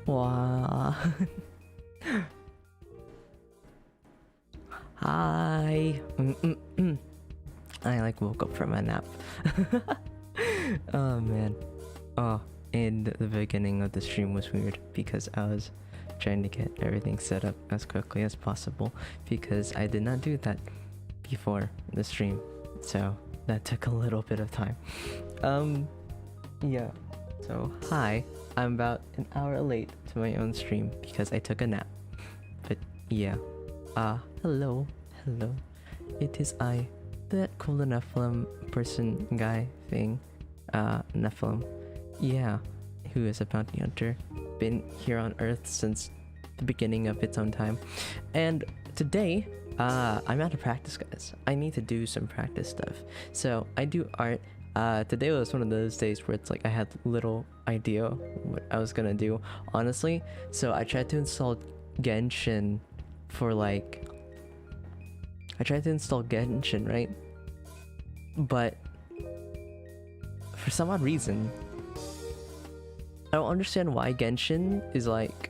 Wow. Hi. I like woke up from a nap. Oh man. Oh, and the beginning of the stream was weird because I was trying to get everything set up as quickly as possible because I did not do that before the stream. So that took a little bit of time. Yeah. So hi. I'm about an hour late to my own stream because I took a nap. But yeah. Hello. It is I, that cool Nephilim person guy thing. Nephilim. Yeah. Who is a bounty hunter. Been here on Earth since the beginning of its own time. And today, I'm out of practice, guys. I need to do some practice stuff. So I do art. Today was one of those days where it's like I had little idea what I was gonna do, honestly. So I tried to install Genshin for like... I tried to install Genshin, right? But for some odd reason, I don't understand why Genshin is like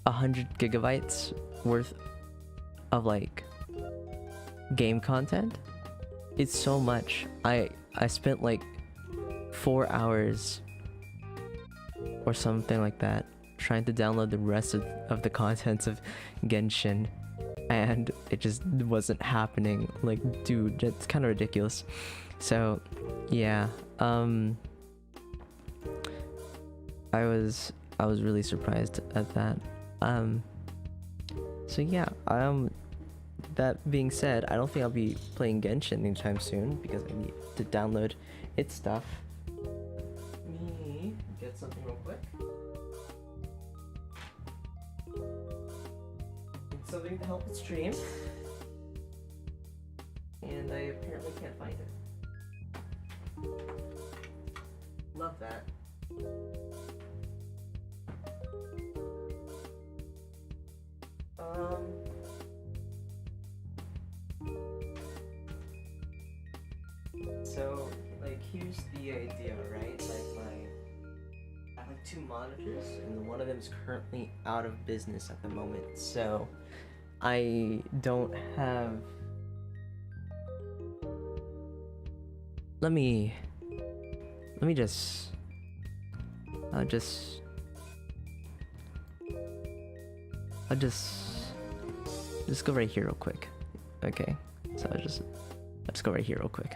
100 gigabytes worth of like game content. It's so much. I spent like 4 hours or something like that trying to download the rest of the contents of Genshin, and it just wasn't happening. Like, dude, it's kind of ridiculous. So yeah, I was really surprised at that. So yeah, that being said, I don't think I'll be playing Genshin anytime soon because I need to download its stuff. Let me get something real quick. It's something to help the stream. And I apparently can't find it. Love that. So, like, here's the idea, right? Like, I have like 2 monitors, and one of them is currently out of business at the moment. So, I don't have... Let me just... I'll just go right here real quick. Okay, so I'll just go right here real quick.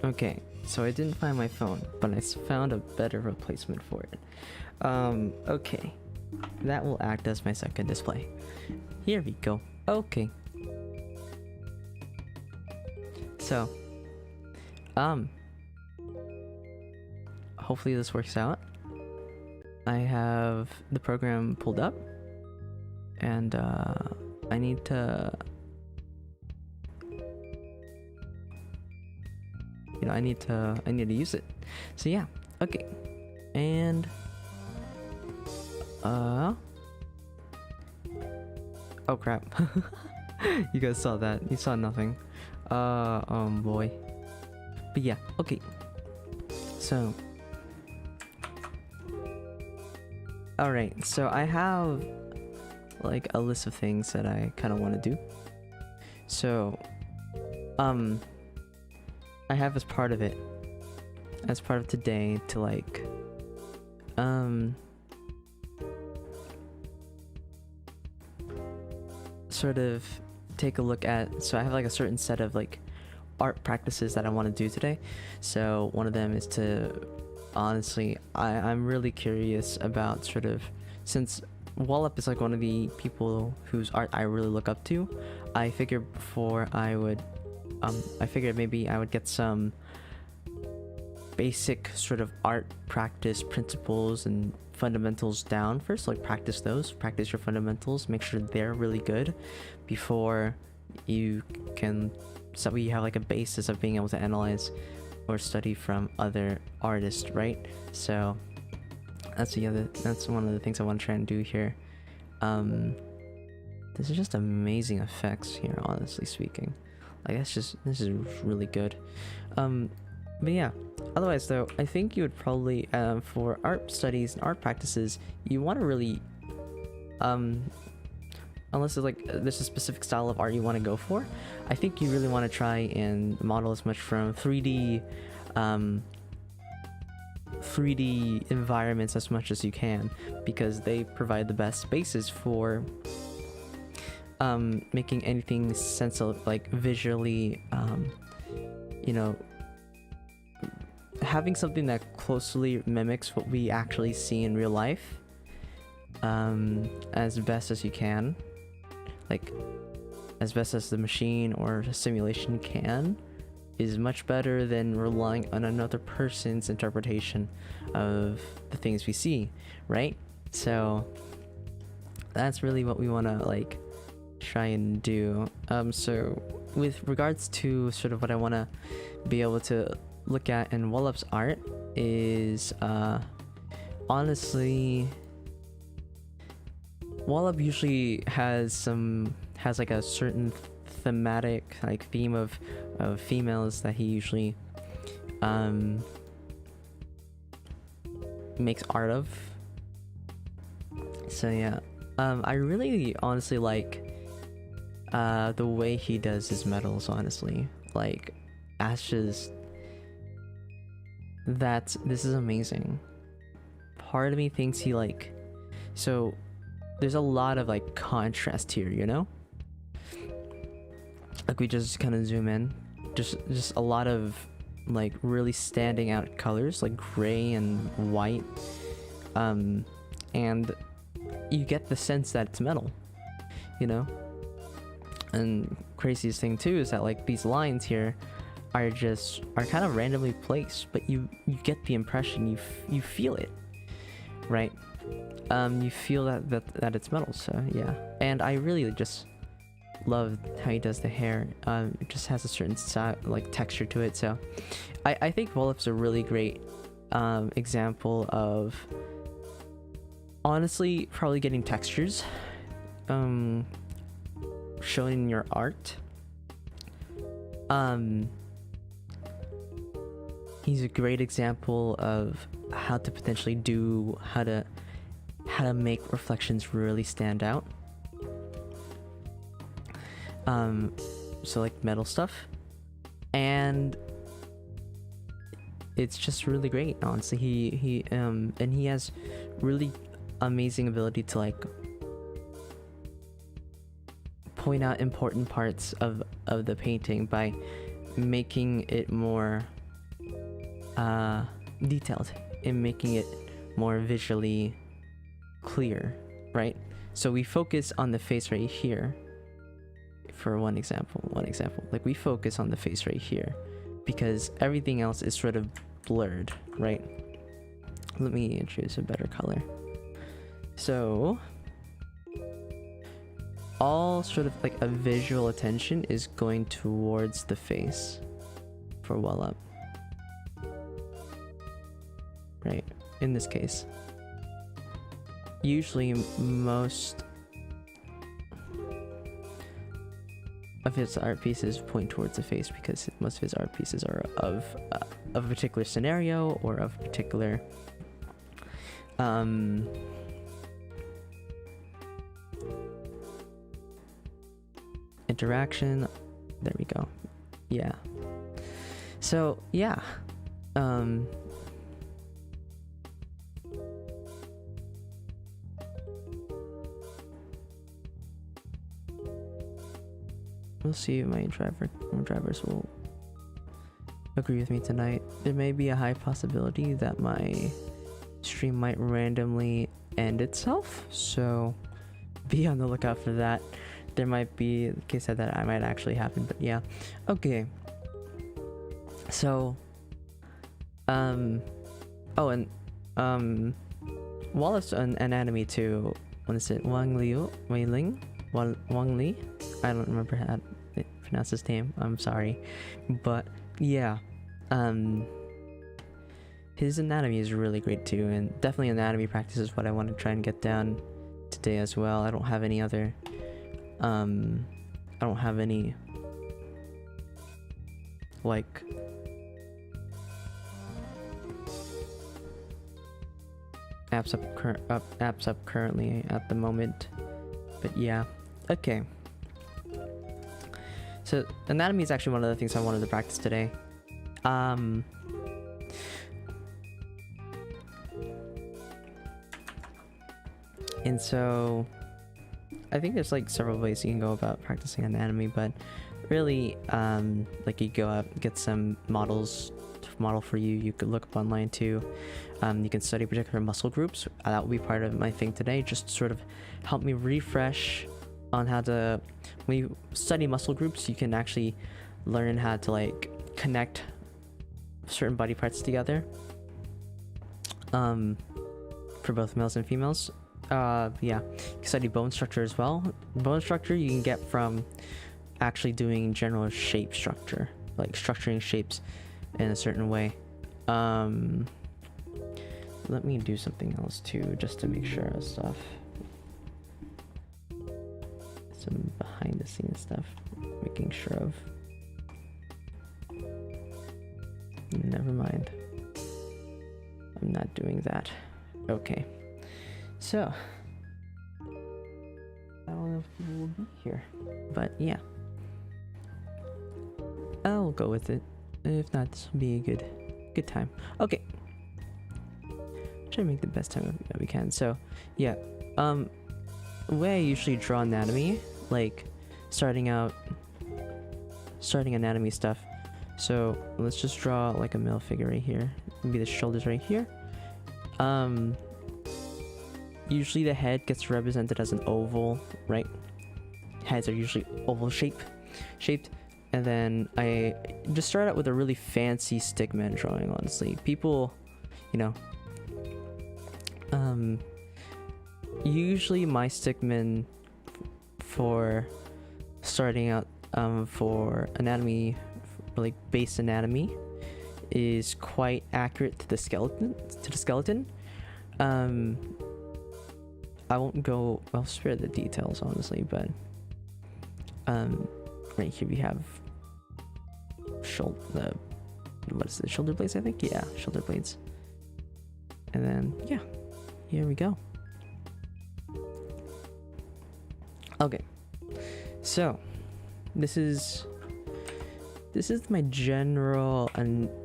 Okay, so I didn't find my phone, but I found a better replacement for it. Okay. That will act as my second display. Here we go. Okay. So, hopefully this works out. I have the program pulled up, and I need to, I need to use it. So yeah, okay, and oh crap. You guys saw that. You saw nothing. Boy. But yeah, okay. So alright, so I have like a list of things that I kind of want to do. So I have as part of today to like sort of take a look at, so I have like a certain set of like art practices that I want to do today. So one of them is to, honestly, I'm really curious about sort of, since Wallop is like one of the people whose art I really look up to, I figured maybe I would get some basic sort of art practice principles and fundamentals down first. Like practice your fundamentals, make sure they're really good before you can, so we have like a basis of being able to analyze or study from other artists, right? So that's one of the things I want to try and do here. This is just amazing effects here, honestly speaking. Like this is really good. But yeah, otherwise though, I think you would probably for art studies and art practices, you want to really unless it's like there's a specific style of art you want to go for, I think you really want to try and model as much from 3D environments as much as you can, because they provide the best basis for making anything sense of like visually, having something that closely mimics what we actually see in real life, as best as you can, like as best as the machine or simulation can, is much better than relying on another person's interpretation of the things we see, right? So that's really what we want to like try and do. So with regards to sort of what I want to be able to look at in Wallop's art is honestly, Wallop usually has like a certain thematic like theme of females that he usually makes art of. So yeah, I really honestly like the way he does his metals, honestly. Like ashes, this is amazing. Part of me thinks he like, so there's a lot of like contrast here, you know? Like we just kind of zoom in, just a lot of like really standing out colors, like gray and white, and you get the sense that it's metal, you know? And craziest thing too is that like these lines here are kind of randomly placed, but you get the impression, you feel it, right? You feel that it's metal. So yeah, and I really just love how he does the hair. It just has a certain style, like texture to it. So I think Wallop's a really great example of honestly probably getting textures shown in your art. He's a great example of how to potentially do how to make reflections really stand out. So like metal stuff, and it's just really great, honestly. He has really amazing ability to like point out important parts of the painting by making it more detailed in making it more visually clear, right? So we focus on the face right here. For one example, like we focus on the face right here because everything else is sort of blurred, right? Let me introduce a better color. So all sort of like a visual attention is going towards the face for well up, right? In this case, usually most of his art pieces point towards the face because most of his art pieces are of a particular scenario or of a particular interaction. There we go. Yeah. So yeah, we'll see if my drivers will agree with me tonight. There may be a high possibility that my stream might randomly end itself, so be on the lookout for that. There might be a case that might actually happen, but yeah. Okay. So, oh, and Wallace and Anatomy too. What is it? Wang Li? I don't remember how to pronounce his name. I'm sorry, but yeah, his anatomy is really great too, and definitely anatomy practice is what I want to try and get down today as well. I don't have any other, like apps up currently at the moment, but yeah. Okay, so anatomy is actually one of the things I wanted to practice today. And so I think there's like several ways you can go about practicing anatomy, but really like you go out, get some models to model for you. You could look up online too. You can study particular muscle groups. That will be part of my thing today, just to sort of help me refresh on how to, when you study muscle groups, you can actually learn how to like connect certain body parts together, for both males and females. Yeah, you can study bone structure as well. Bone structure you can get from actually doing general shape structure, like structuring shapes in a certain way. Let me do something else too, just to make sure of stuff. Some behind the scenes stuff, making sure of. Never mind, I'm not doing that. Okay, so I don't know if people will be here, but yeah, I'll go with it. If not, this will be a good time. Okay, try to make the best time that we can. So yeah, the way I usually draw anatomy, like starting anatomy stuff. So let's just draw like a male figure right here. Maybe the shoulders right here. Usually the head gets represented as an oval, right? Heads are usually oval shaped. And then I just start out with a really fancy stickman drawing, honestly. People, you know, usually my stickman for starting out for anatomy, like base anatomy, is quite accurate to the skeleton. I won't go, I'll spare the details honestly, but right here we have what is it, shoulder blades, I think? Yeah, shoulder blades. And then yeah, here we go. Okay, so this is my general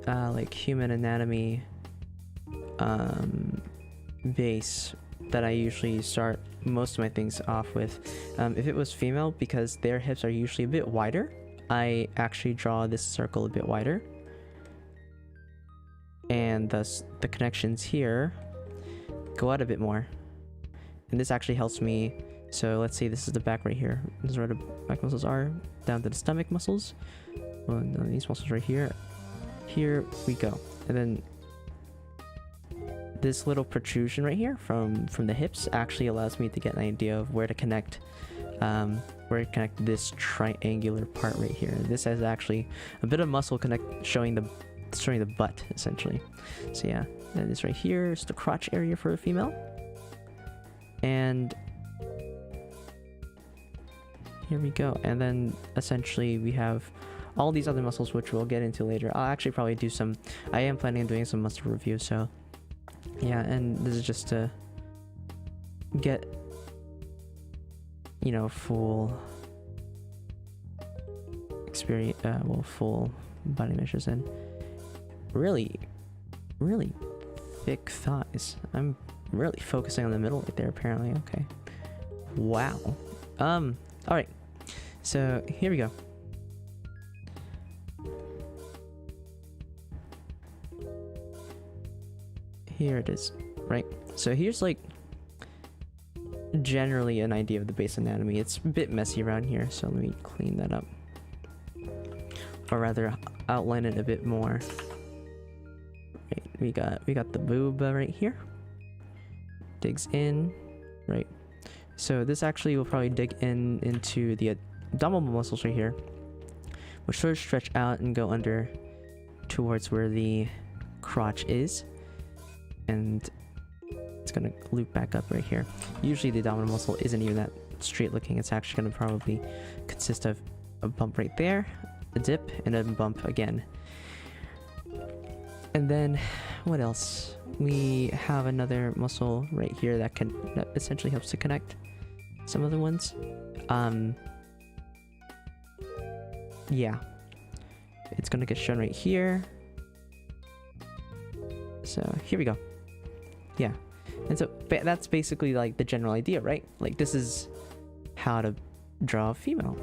like human anatomy base that I usually start most of my things off with. If it was female, because their hips are usually a bit wider, I actually draw this circle a bit wider. and thus the connections here go out a bit more. And this actually helps me. So let's say this is the back right here. This is where the back muscles are, down to the stomach muscles. Well, these muscles right here. Here we go. And then this little protrusion right here from the hips actually allows me to get an idea of where to connect this triangular part right here. This has actually a bit of muscle showing the butt essentially. So yeah, and this right here is the crotch area for a female. And here we go. And then essentially we have all these other muscles, which we'll get into later. I'll actually probably do I am planning on doing some muscle review, so yeah. And this is just to get, you know, full experience, full body measures, and really thick thighs. I'm really focusing on the middle right there, apparently. Okay, wow. All right, so here we go. Here it is, right? So here's like generally an idea of the base anatomy. It's a bit messy around here, so let me clean that up, or rather outline it a bit more. Right, we got the Vtuber right here, digs in, right? So this actually will probably dig into the abdominal muscles right here, which sort of stretch out and go under towards where the crotch is, and it's gonna loop back up right here. Usually the abdominal muscle isn't even that straight looking. It's actually gonna probably consist of a bump right there, a dip, and a bump again. And then what else? We have another muscle right here that essentially helps to connect some other ones. Yeah, it's gonna get shown right here. So here we go. Yeah, and so that's basically like the general idea, right? Like this is how to draw a female.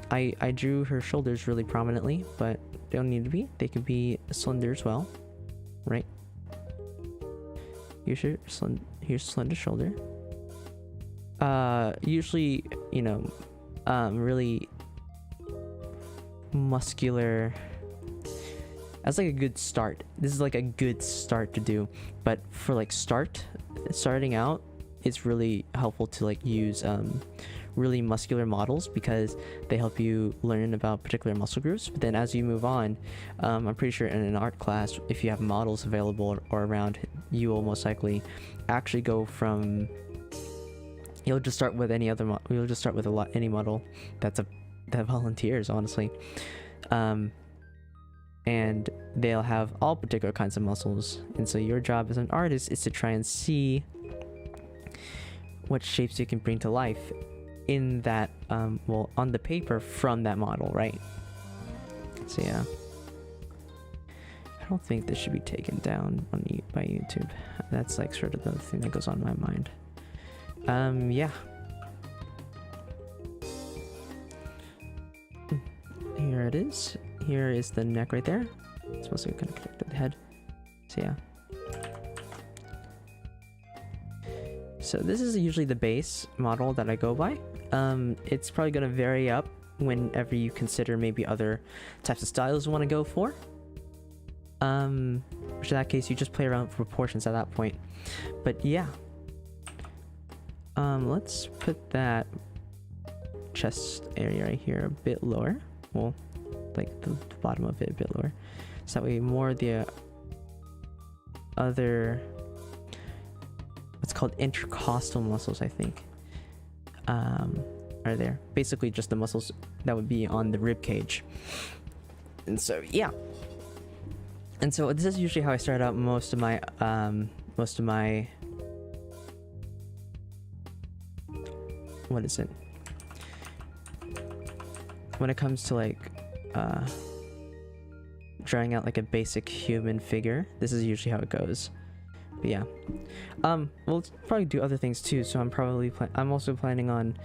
I drew her shoulders really prominently, but they don't need to be. They can be slender as well, right? Here's slender shoulder. Usually, you know, really muscular. That's like a good start. This is like a good start to do, but for like starting out, it's really helpful to like use really muscular models, because they help you learn about particular muscle groups. But then as you move on, I'm pretty sure in an art class, if you have models available or around, you will most likely actually go from, you'll just start with any model that volunteers, honestly. And they'll have all particular kinds of muscles, and so your job as an artist is to try and see what shapes you can bring to life in that on the paper from that model, right? So yeah, I don't think this should be taken down by YouTube. That's like sort of the thing that goes on in my mind. Yeah, here it is. Here is the neck right there. It's supposed to kind of connect to the head. So yeah. So this is usually the base model that I go by. It's probably going to vary up whenever you consider maybe other types of styles you want to go for. Which in that case, you just play around with proportions at that point. But yeah. Let's put that chest area right here a bit lower. Well, like the bottom of it a bit lower, so that way more of the other, what's called intercostal muscles, I think, are there. Basically just the muscles that would be on the rib cage. And so yeah, and so this is usually how I start out most of my what is it, when it comes to like drawing out like a basic human figure. This is usually how it goes. But yeah, we'll probably do other things too, so I'm also planning on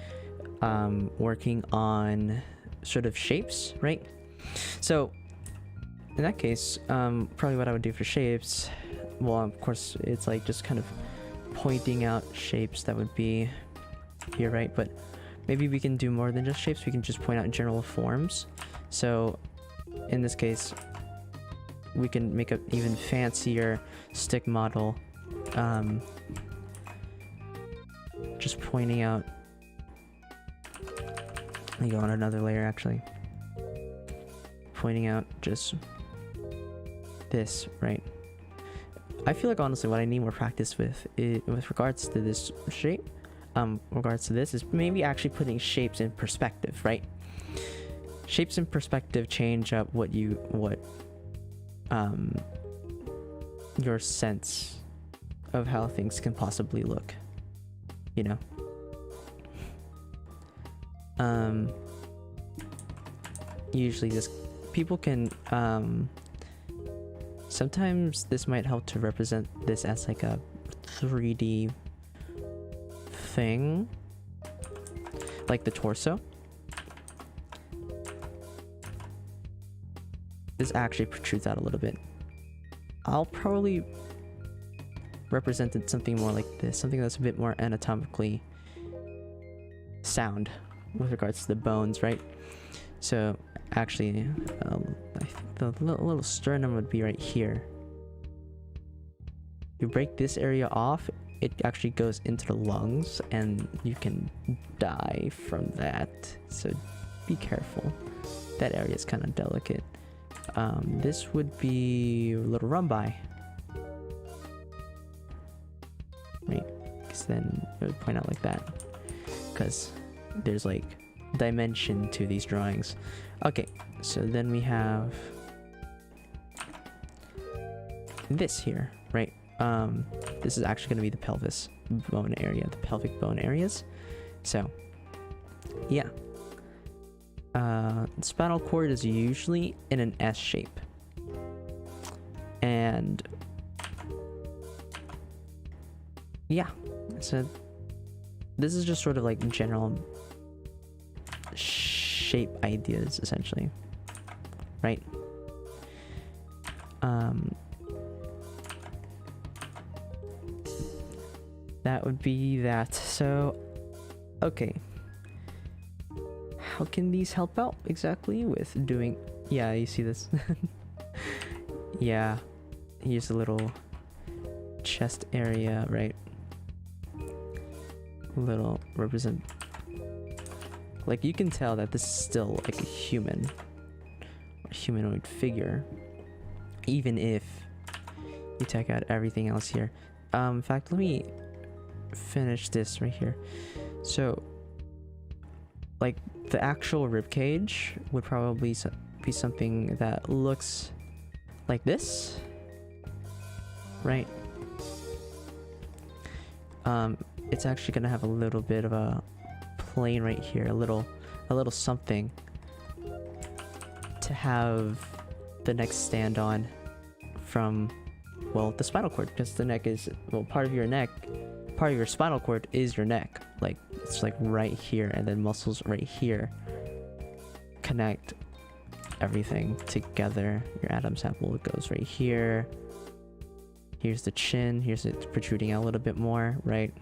working on sort of shapes, right? So in that case, probably what I would do for shapes, well, of course, it's like just kind of pointing out shapes that would be here, right? But maybe we can do more than just shapes. We can just point out general forms. So in this case, we can make an even fancier stick model, just pointing out. Let me go on another layer, actually. Pointing out just this, right? I feel like honestly what I need more practice with regards to this shape, regards to this, is maybe actually putting shapes in perspective, right? Shapes in perspective change up your sense of how things can possibly look, you know? Usually this, people can, sometimes this might help to represent this as like a 3D thing, like the torso. This actually protrudes out a little bit. I'll probably represent it something more like this, something that's a bit more anatomically sound with regards to the bones, right? So actually, I think the little sternum would be right here. You break this area off, it actually goes into the lungs, and you can die from that. So be careful. That area is kind of delicate. This would be a little rumbi, right? Because then it would point out like that. Because there's like dimension to these drawings. Okay, so then we have this here, right? This is actually going to be the pelvis bone area, the pelvic bone areas. So yeah, spinal cord is usually in an S shape, and yeah, so this is just sort of like general shape ideas, essentially, right? That would be that. So okay, how can these help out exactly with doing, yeah, you see this? Yeah, here's a little chest area, right? Little represent, like you can tell that this is still like a human or humanoid figure, even if you take out everything else here. In fact, let me finish this right here. So like the actual rib cage would probably be something that looks like this, right? It's actually gonna have a little bit of a plane right here, a little something to have the neck stand on from, well, the spinal cord, because the neck is, well, part of your spinal cord is your neck. Like it's like right here, and then muscles right here connect everything together. Your Adam's apple goes right here. Here's the chin, here's it protruding out a little bit more, right?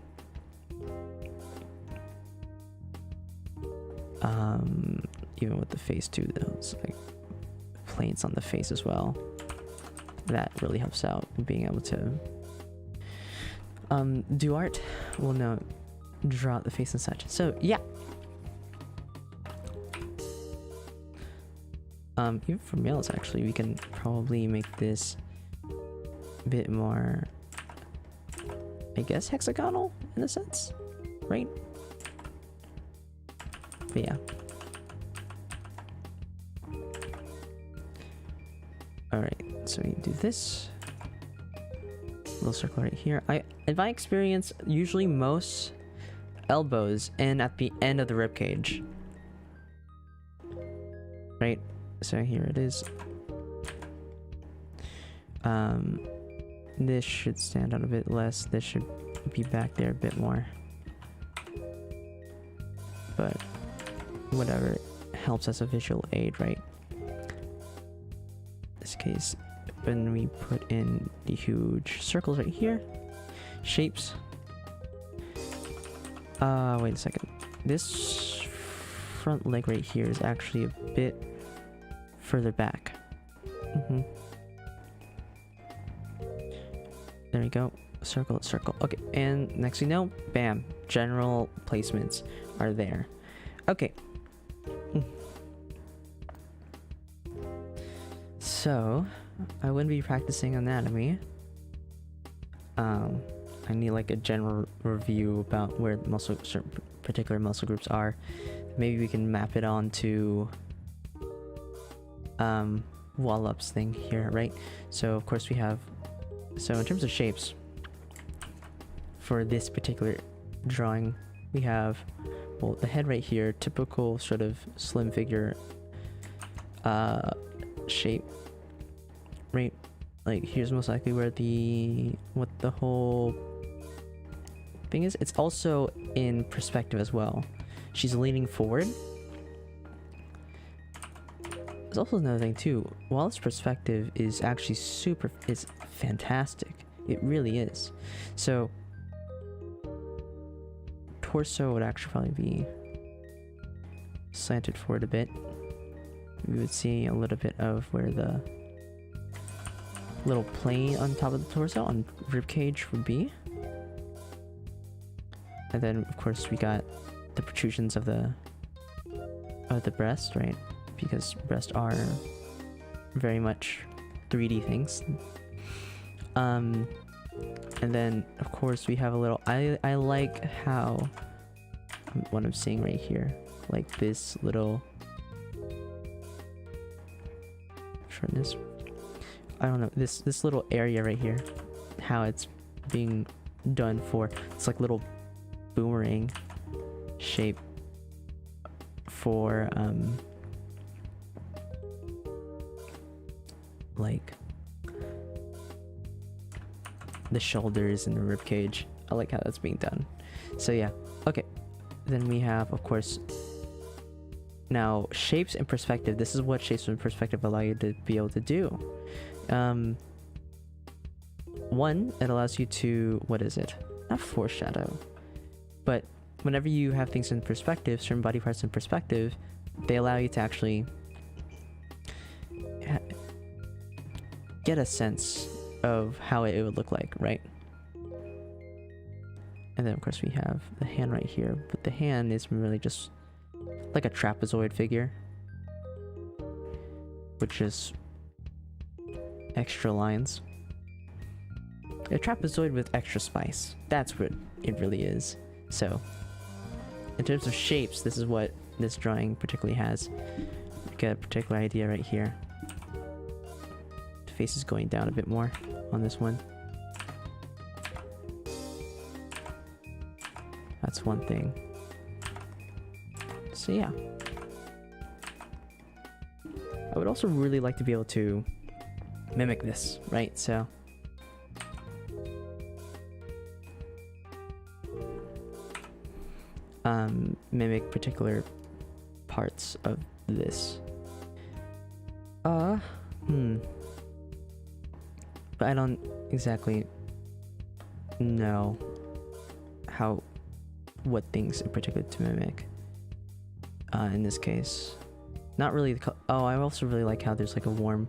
Even with the face too, those like planes on the face as well. That really helps out in being able to do art. Well, no, draw out the face and such. So yeah, even for males, actually, we can probably make this a bit more, I guess, hexagonal in a sense, right? But yeah. Alright, so we do this little circle right here. In my experience, usually most elbows end at the end of the rib cage, right? So here it is. This should stand out a bit less. This should be back there a bit more, but whatever helps as a visual aid, right? In this case, when we put in the huge circles right here, shapes. Wait a second. This front leg right here is actually a bit further back. There we go. Circle, circle. Okay, and next you know, bam, general placements are there. Okay. So, I wouldn't be practicing anatomy. I need like a general review about where certain particular muscle groups are. Maybe we can map it onto Wallup's thing here, right? So of course we have, so in terms of shapes, for this particular drawing, we have, well, the head right here, typical sort of slim figure shape, right? Like here's most likely where what the whole thing is. It's also in perspective as well. She's leaning forward. There's also another thing too. Wallace's perspective is actually it's fantastic. It really is. So torso would actually probably be slanted forward a bit. We would see a little bit of where the little plane on top of the torso on ribcage would be. And then of course we got the protrusions of the breast, right? Because breasts are very much 3D things. And then of course we have a little, I like how, what I'm seeing right here, like this little shortness, I don't know, this little area right here, how it's being done for, it's like little boomerang shape for like the shoulders and the rib cage. I like how that's being done. So yeah, okay. Then we have, of course, now shapes and perspective. This is what shapes and perspective allow you to be able to do. One, it allows you to, what is it? Not foreshadow, but whenever you have things in perspective, certain body parts in perspective, they allow you to actually get a sense of how it would look like, right? And then of course we have the hand right here, but the hand is really just like a trapezoid figure, which is extra lines. A trapezoid with extra spice. That's what it really is. So in terms of shapes, this is what this drawing particularly has. You get a particular idea right here. The face is going down a bit more on this one. That's one thing. So yeah. I would also really like to be able to mimic this, right? So mimic particular parts of this. But I don't exactly know what things in particular to mimic. In this case, not really the I also really like how there's like a warm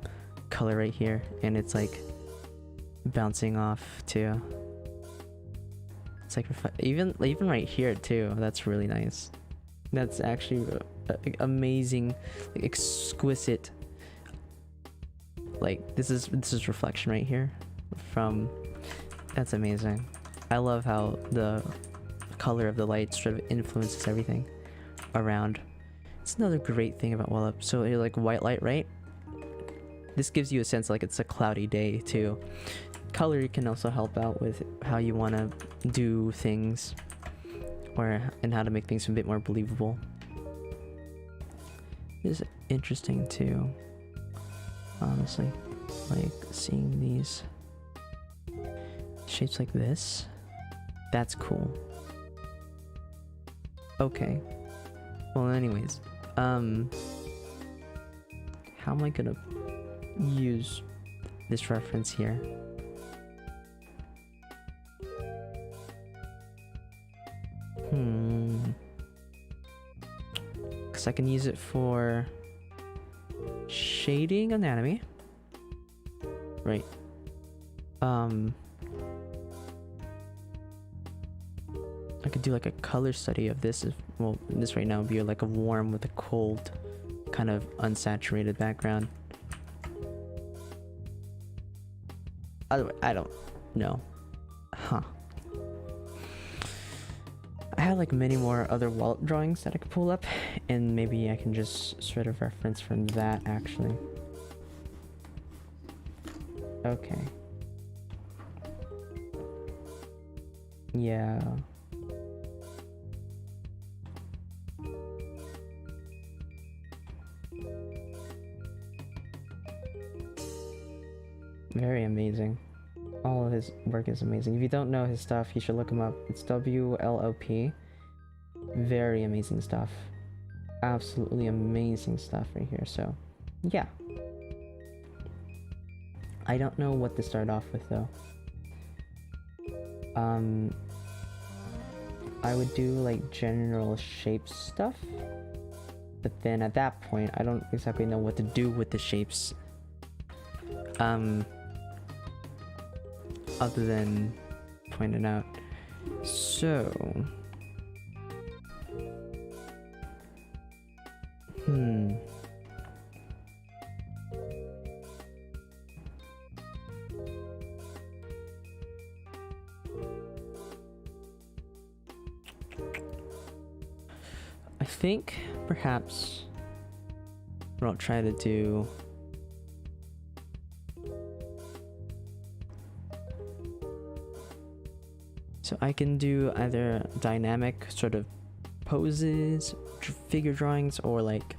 color right here, and it's like bouncing off too. It's like even right here too. That's really nice. That's actually amazing, like exquisite. Like this is reflection right here from. That's amazing. I love how the color of the light sort of influences everything around. It's another great thing about Wallup. So you're like white light, right? This gives you a sense like it's a cloudy day too. Color can also help out with how you want to do things, and how to make things a bit more believable. It's interesting too, honestly, like seeing these shapes like this. That's cool. Okay. Well, anyways, how am I gonna use this reference here. Because I can use it for shading anatomy. Right. I could do like a color study of this. Well, this right now would be like a warm with a cold, kind of unsaturated background. I don't know. Huh. I have like many more other wallet drawings that I could pull up, and maybe I can just sort of reference from that actually. Okay. Yeah. Very amazing. All of his work is amazing. If you don't know his stuff, you should look him up. It's WLOP. Very amazing stuff. Absolutely amazing stuff right here. So, yeah. I don't know what to start off with though. I would do like general shape stuff, but then at that point I don't exactly know what to do with the shapes, other than point it out. So I think perhaps what I'll try to do so I can do either dynamic sort of poses, figure drawings, or like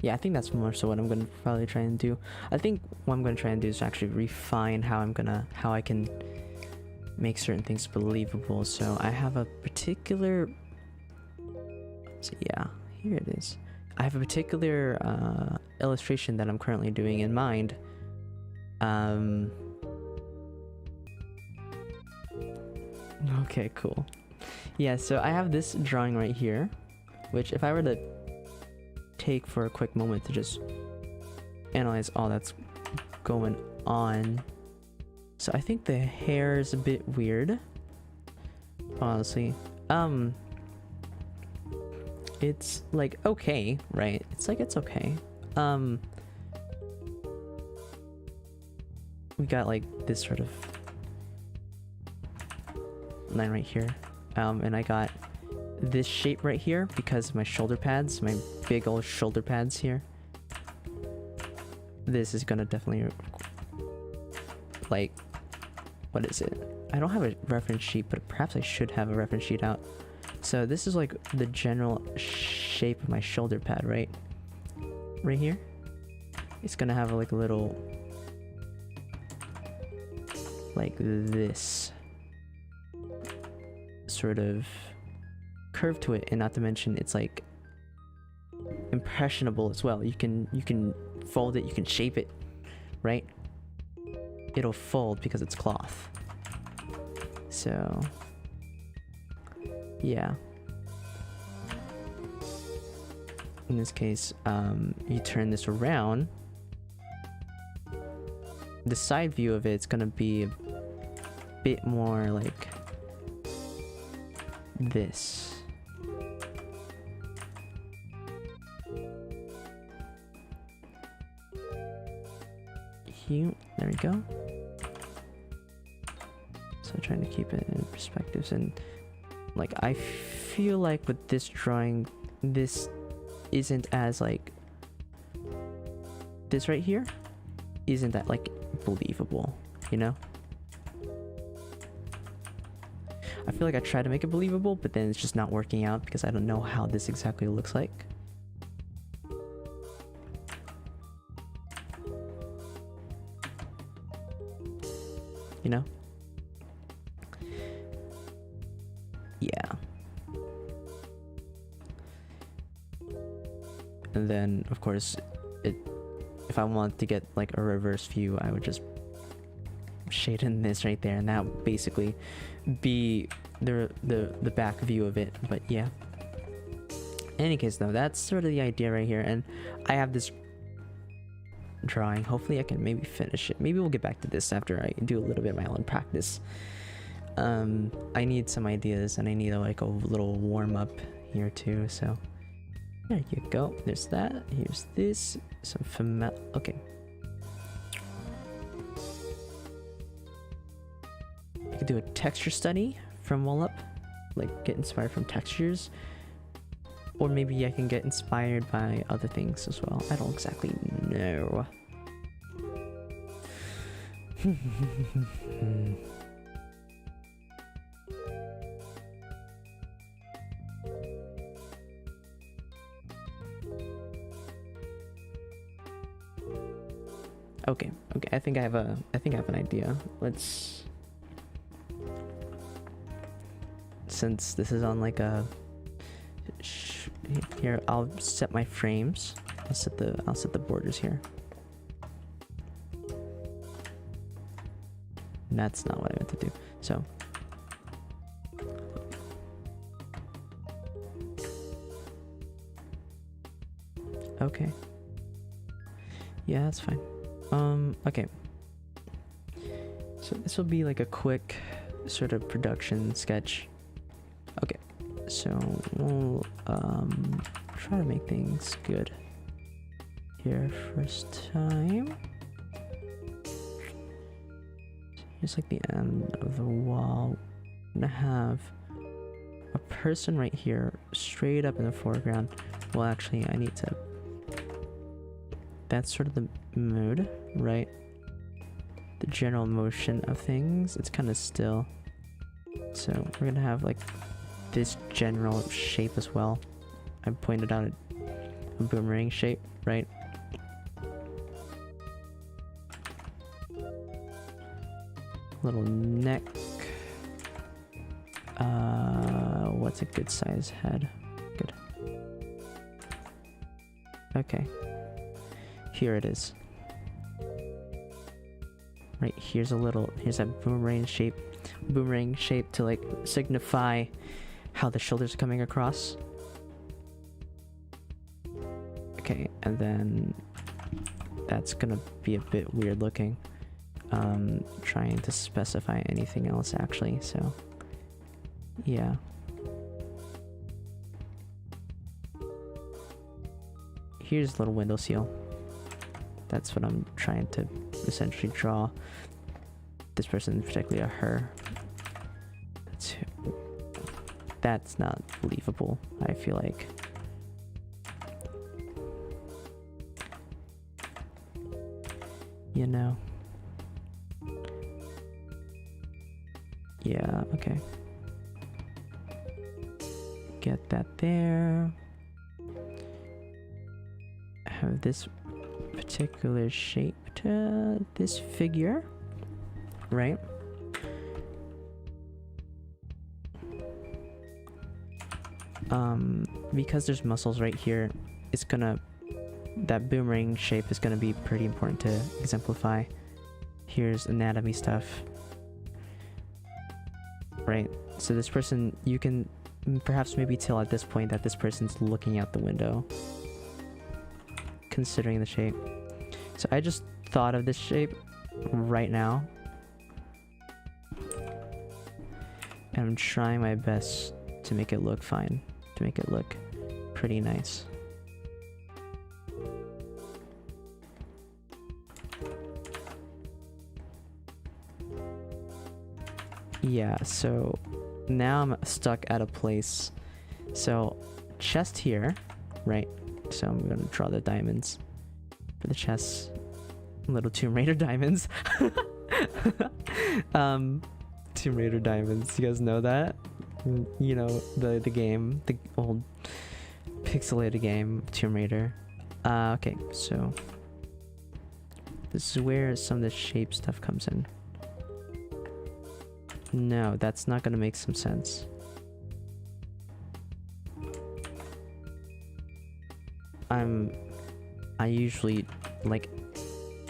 yeah, I think that's more so what I'm gonna probably try and do. I think what I'm gonna try and do is actually refine how I can make certain things believable. So I have a particular, so yeah, here it is. I have a particular illustration that I'm currently doing in mind. Okay, cool. Yeah, so I have this drawing right here, which if I were to take for a quick moment to just analyze all that's going on. So I think the hair is a bit weird, honestly. It's like okay, right? It's like it's okay. We got like this sort of line right here, and I got this shape right here because of my shoulder pads, my big old shoulder pads here. This is gonna definitely, like, what is it? I don't have a reference sheet, but perhaps I should have a reference sheet out. So this is like the general shape of my shoulder pad, right? Right here. It's gonna have like a little, like this sort of curve to it, and not to mention it's like impressionable as well. You can fold it, you can shape it, right? It'll fold because it's cloth. So yeah, in this case, you turn this around, the side view of it's gonna be a bit more like this. There we go. So trying to keep it in perspectives, and like I feel like with this drawing, this isn't as like, this right here isn't that like believable, you know? I feel like I tried to make it believable, but then it's just not working out because I don't know how this exactly looks like. you know? Yeah. And then, of course, if I want to get like a reverse view, I would just shade in this right there, and that would basically be the back view of it. But yeah. In any case, though, that's sort of the idea right here, and I have this drawing. Hopefully I can maybe finish it. Maybe we'll get back to this after I do a little bit of my own practice. I need some ideas, and I need like a little warm-up here too, so there you go. There's that. Here's this. Some okay. I could do a texture study from Wall Up, like get inspired from textures. Or maybe I can get inspired by other things as well. I don't exactly know. Okay, I think I have an idea. Let's, since this is on like a here, I'll set my frames. I'll set the borders here. And that's not what I meant to do. So okay. Yeah, that's fine. Okay. So this will be like a quick sort of production sketch. Okay. So we'll try to make things good here first time. Here's like the end of the wall. I'm gonna have a person right here straight up in the foreground. Well, actually, I need to, that's sort of the mood, right? The general motion of things. It's kind of still. So we're gonna have like this general shape as well. I pointed out a boomerang shape, right? Little neck. What's a good size head? Good. Okay. Here it is. Right, here's that boomerang shape to like signify how the shoulders are coming across. Okay, and then that's gonna be a bit weird looking. Trying to specify anything else actually, so yeah. Here's a little window seal. That's what I'm trying to essentially draw. This person, particularly a her. That's not believable, I feel like. You know. Yeah, okay. Get that there. Have this particular shape to this figure, right? Because there's muscles right here, it's gonna, that boomerang shape is gonna be pretty important to exemplify. Here's anatomy stuff, right? So this person, you can perhaps maybe tell at this point that this person's looking out the window, considering the shape. So I just thought of this shape right now, and I'm trying my best to make it look fine, to make it look pretty nice. Yeah, so now I'm stuck at a place. So chest here, right? So I'm gonna draw the diamonds for the chest. Little Tomb Raider diamonds. Tomb Raider diamonds. You guys know that? You know, the game, the old pixelated game, Tomb Raider. Okay, so this is where some of the shape stuff comes in. No, that's not gonna make some sense. I usually like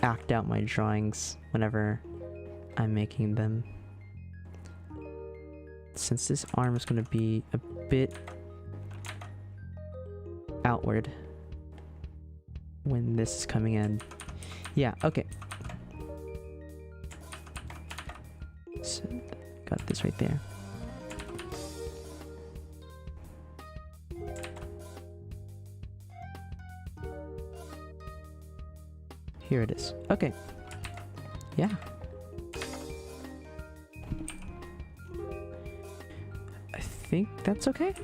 act out my drawings whenever I'm making them. Since this arm is gonna be a bit outward when this is coming in. Yeah, okay. So, got this right there. Here it is. Okay. Yeah. I think that's okay.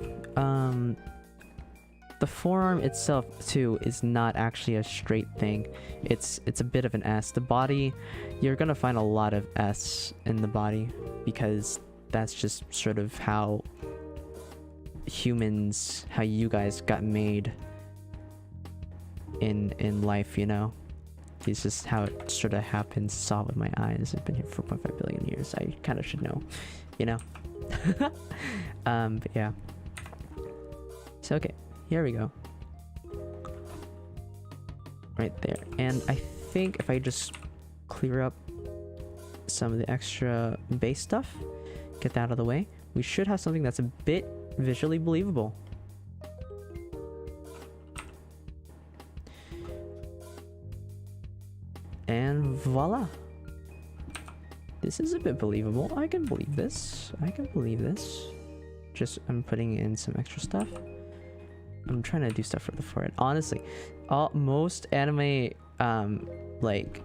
The forearm itself too is not actually a straight thing. It's a bit of an S. The body, you're gonna find a lot of S in the body because that's just sort of how humans, how you guys got made in life, you know? It's just how it sort of happens. Saw with my eyes. I've been here for 4.5 billion years. I kind of should know, you know? But yeah. So, okay. Here we go. Right there. And I think if I just clear up some of the extra base stuff, get that out of the way, we should have something that's a bit visually believable. And voila. This is a bit believable. I can believe this. I can believe this. Just, I'm putting in some extra stuff. I'm trying to do stuff for the forehead. Honestly, most anime, like,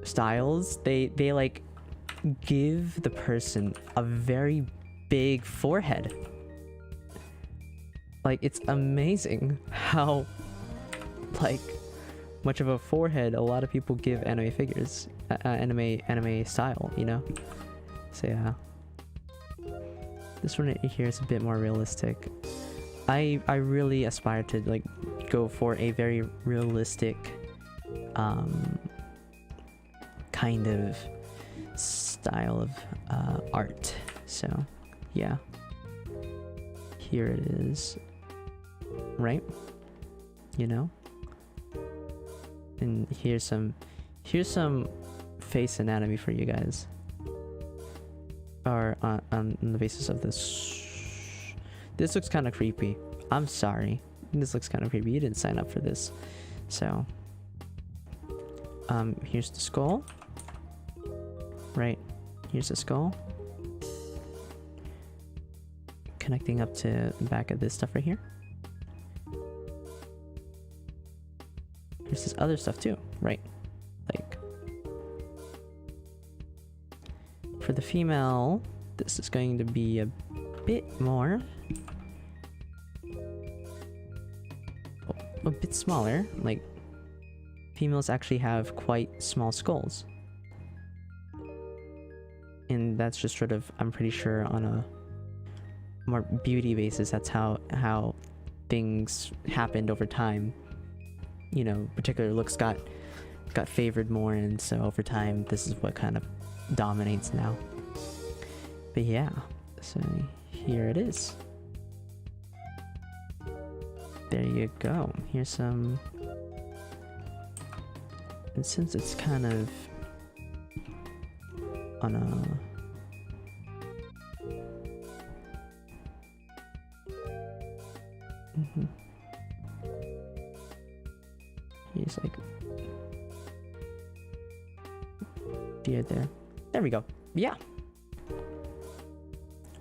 styles, they like, give the person a very big forehead. Like, it's amazing how, like, much of a forehead a lot of people give anime figures, anime style, you know? So yeah. This one right here is a bit more realistic. I really aspire to like go for a very realistic kind of style of art. So yeah, here it is, right? You know, and here's some face anatomy for you guys, or on the basis of this. This looks kind of creepy. I'm sorry. This looks kind of creepy. You didn't sign up for this. So, here's the skull. Right. Here's the skull. Connecting up to the back of this stuff right here. Here's this other stuff too. Right. Like, for the female, this is going to be a bit more. A bit smaller. Like, females actually have quite small skulls, and that's just sort of, I'm pretty sure, on a more beauty basis, that's how things happened over time. You know, particular looks got favored more, and so over time this is what kind of dominates now. But yeah, so here it is. There you go. Here's some, and since it's kind of on a here's like deer there. There we go. Yeah.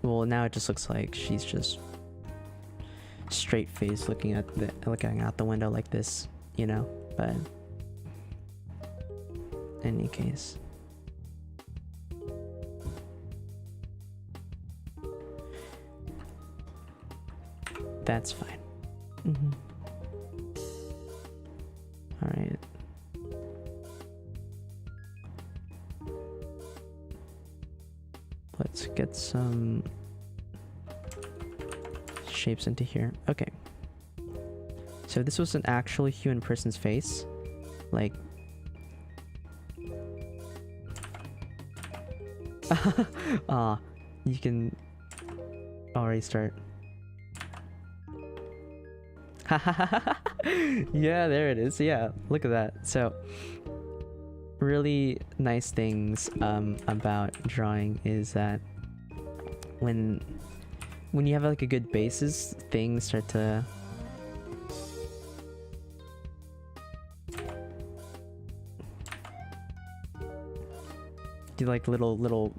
Well, now it just looks like she's just straight face looking out the window like this, you know. But in any case, that's fine. All right. Let's get some shapes into here. Okay. So this was an actual human person's face. Like, You can already start. Yeah, there it is. Yeah, look at that. So really nice things about drawing is that when you have like a good basis, things start to do like little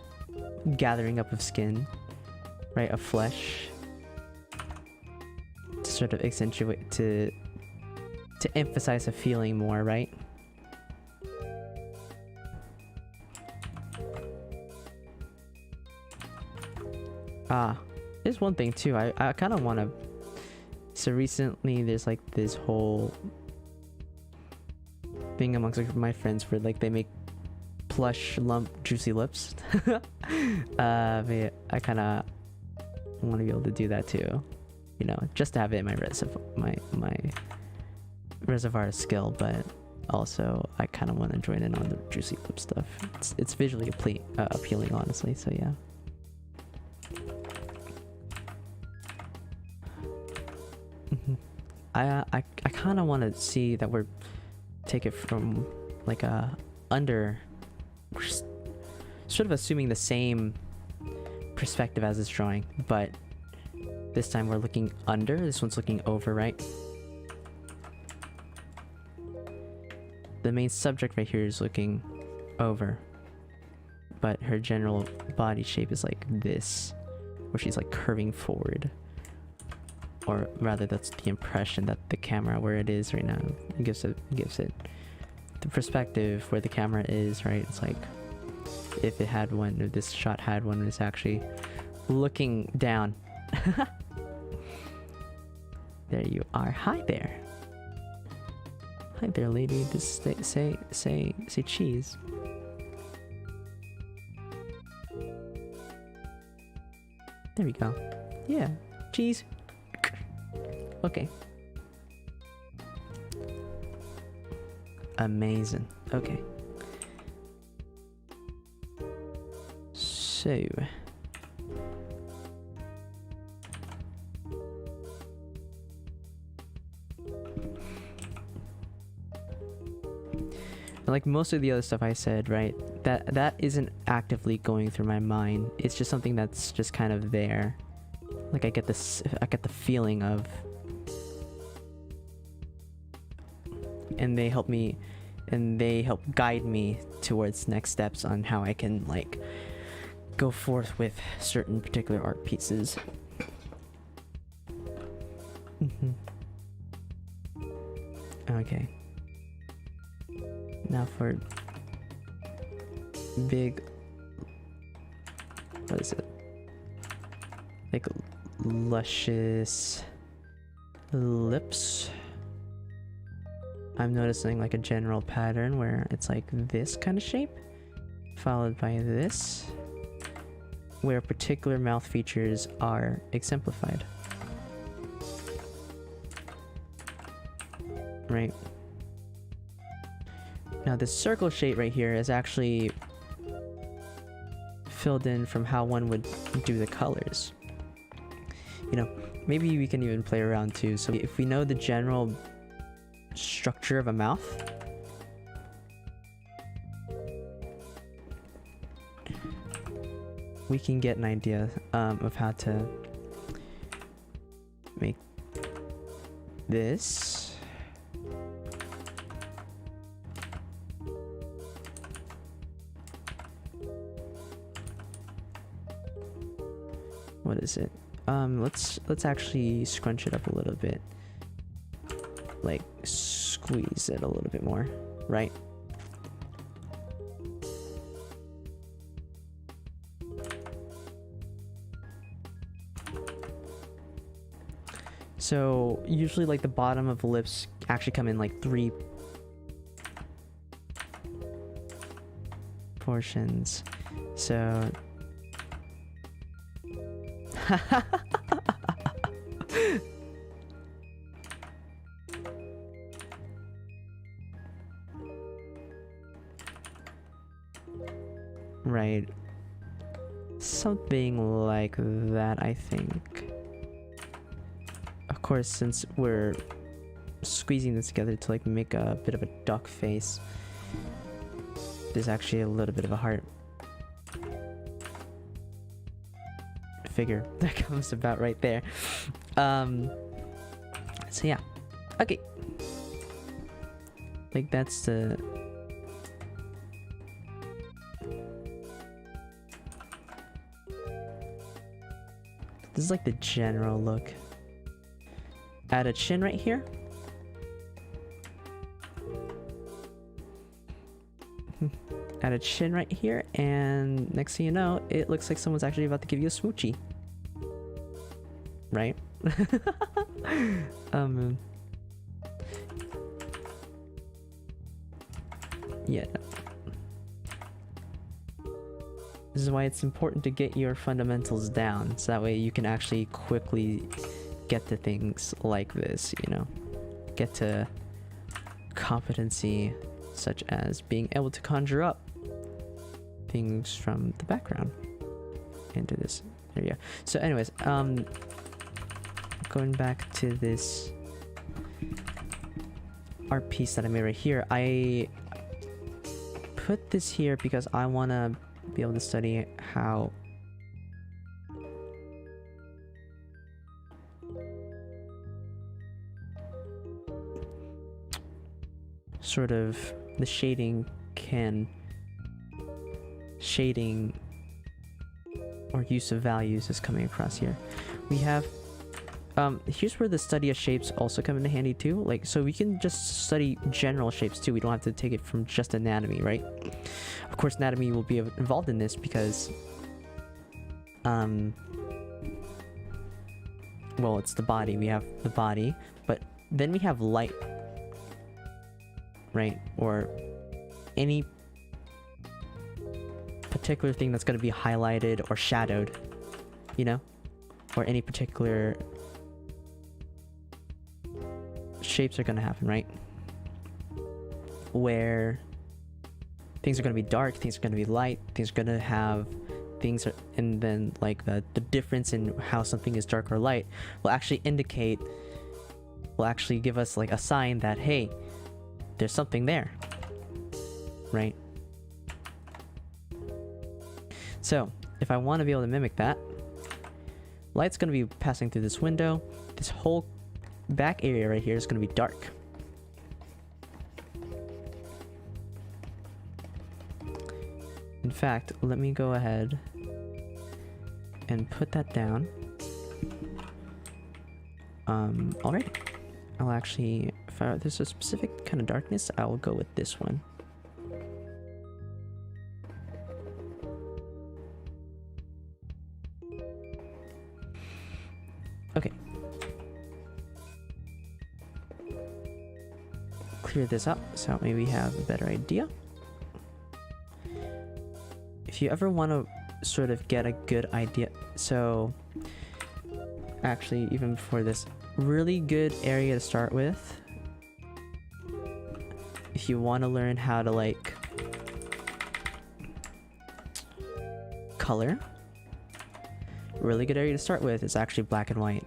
gathering up of skin, right, of flesh, to sort of accentuate, to emphasize a feeling more, right? There's one thing too, I kind of want to, so recently there's like this whole thing amongst like, my friends where like they make plush lump juicy lips. But yeah, I kind of want to be able to do that too, you know, just to have it in my reservoir of skill, but also I kind of want to join in on the juicy lip stuff. It's visually appealing, honestly, so yeah. I kind of want to see that we're take it from like a under, we're sort of assuming the same perspective as this drawing, but this time we're looking under, this one's looking over, right? The main subject right here is looking over, but her general body shape is like this, where she's like curving forward. Or rather, that's the impression that the camera where it is right now gives it the perspective where the camera is, right? It's like if it had one, if this shot had one, it's actually looking down. There you are. Hi there. Hi there, lady. Just say cheese. There we go. Yeah, cheese. Okay. Amazing. Okay. So like most of the other stuff I said, right? That isn't actively going through my mind. It's just something that's just kind of there. Like I get the feeling of, and they help guide me towards next steps on how I can like go forth with certain particular art pieces. Okay. Now for big, what is it? Like luscious lips. I'm noticing like a general pattern where it's like this kind of shape, followed by this, where particular mouth features are exemplified. Right? Now this circle shape right here is actually filled in from how one would do the colors. You know, maybe we can even play around too. So if we know the general structure of a mouth, we can get an idea of how to make this. What is it? Let's actually scrunch it up a little bit. Like squeeze it a little bit more, right? So usually like the bottom of the lips actually come in like 3 portions. So right. Something like that, I think. Of course, since we're squeezing this together to like make a bit of a duck face, there's actually a little bit of a heart figure that comes about right there. So yeah, okay, like that's the this is like the general look. Add a chin right here. Add a chin right here, and next thing you know, it looks like someone's actually about to give you a smoochie. Right? Yeah. This is why it's important to get your fundamentals down, so that way you can actually quickly get to things like this, you know? Get to competency such as being able to conjure up things from the background into this area. So anyways, going back to this art piece that I made right here, I put this here because I want to be able to study how sort of the shading or use of values is coming across here. We have here's where the study of shapes also come into handy too. Like, so we can just study general shapes too. We don't have to take it from just anatomy, right? Of course, anatomy will be involved in this because well, it's the body. We have the body, but then we have light, right? Or any particular thing that's going to be highlighted or shadowed, you know? Or any particular shapes are going to happen, right? Where things are going to be dark, things are going to be light, things are going to have things are, and then like the difference in how something is dark or light will actually give us like a sign that, hey, there's something there, right? So if I want to be able to mimic that, light's going to be passing through this window. This whole back area right here is going to be dark. In fact, let me go ahead and put that down. Alright. I'll actually, if there's a specific kind of darkness, I'll go with this one. Okay. Clear this up so maybe we have a better idea. If you ever want to sort of get a good idea, so actually even before this, really good area to start with if you want to learn how to like color. Really good area to start with is actually black and white.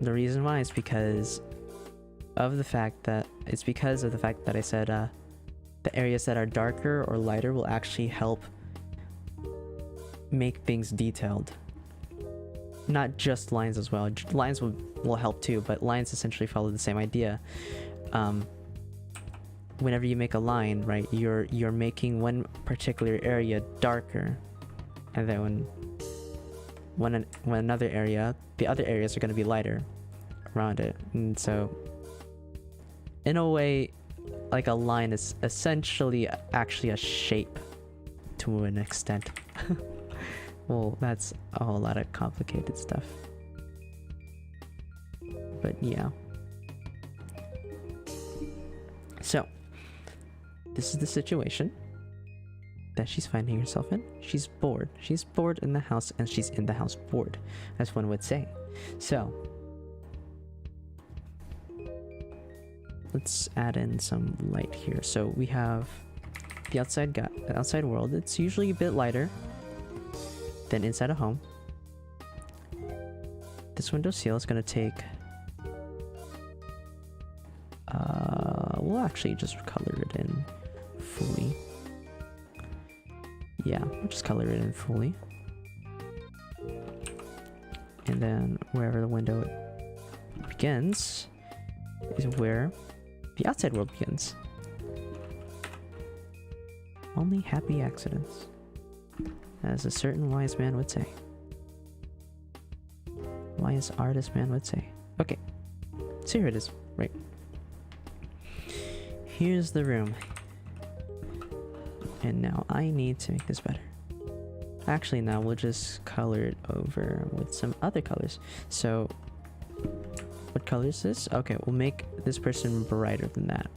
The reason why is because of the fact that I said the areas that are darker or lighter will actually help make things detailed. Not just lines as well. Lines will help too, but lines essentially follow the same idea. Whenever you make a line, right, you're making one particular area darker, and then when another area, the other areas are going to be lighter around it. And so in a way, like a line is essentially actually a shape to an extent. Well, that's a whole lot of complicated stuff, but yeah. So this is the situation that she's finding herself in. She's bored. She's bored in the house, and she's in the house bored, as one would say. So let's add in some light here. So we have the outside world, it's usually a bit lighter than inside a home. This window seal is going to take... we'll actually just color it in fully. Yeah, we'll just color it in fully. And then wherever the window begins is where the outside world begins. Only happy accidents, as a certain wise man would say. Wise artist man would say. Okay, so here it is, right? Here's the room. And now I need to make this better. Actually, now we'll just color it over with some other colors. So, what color is this? Okay, we'll make this person brighter than that.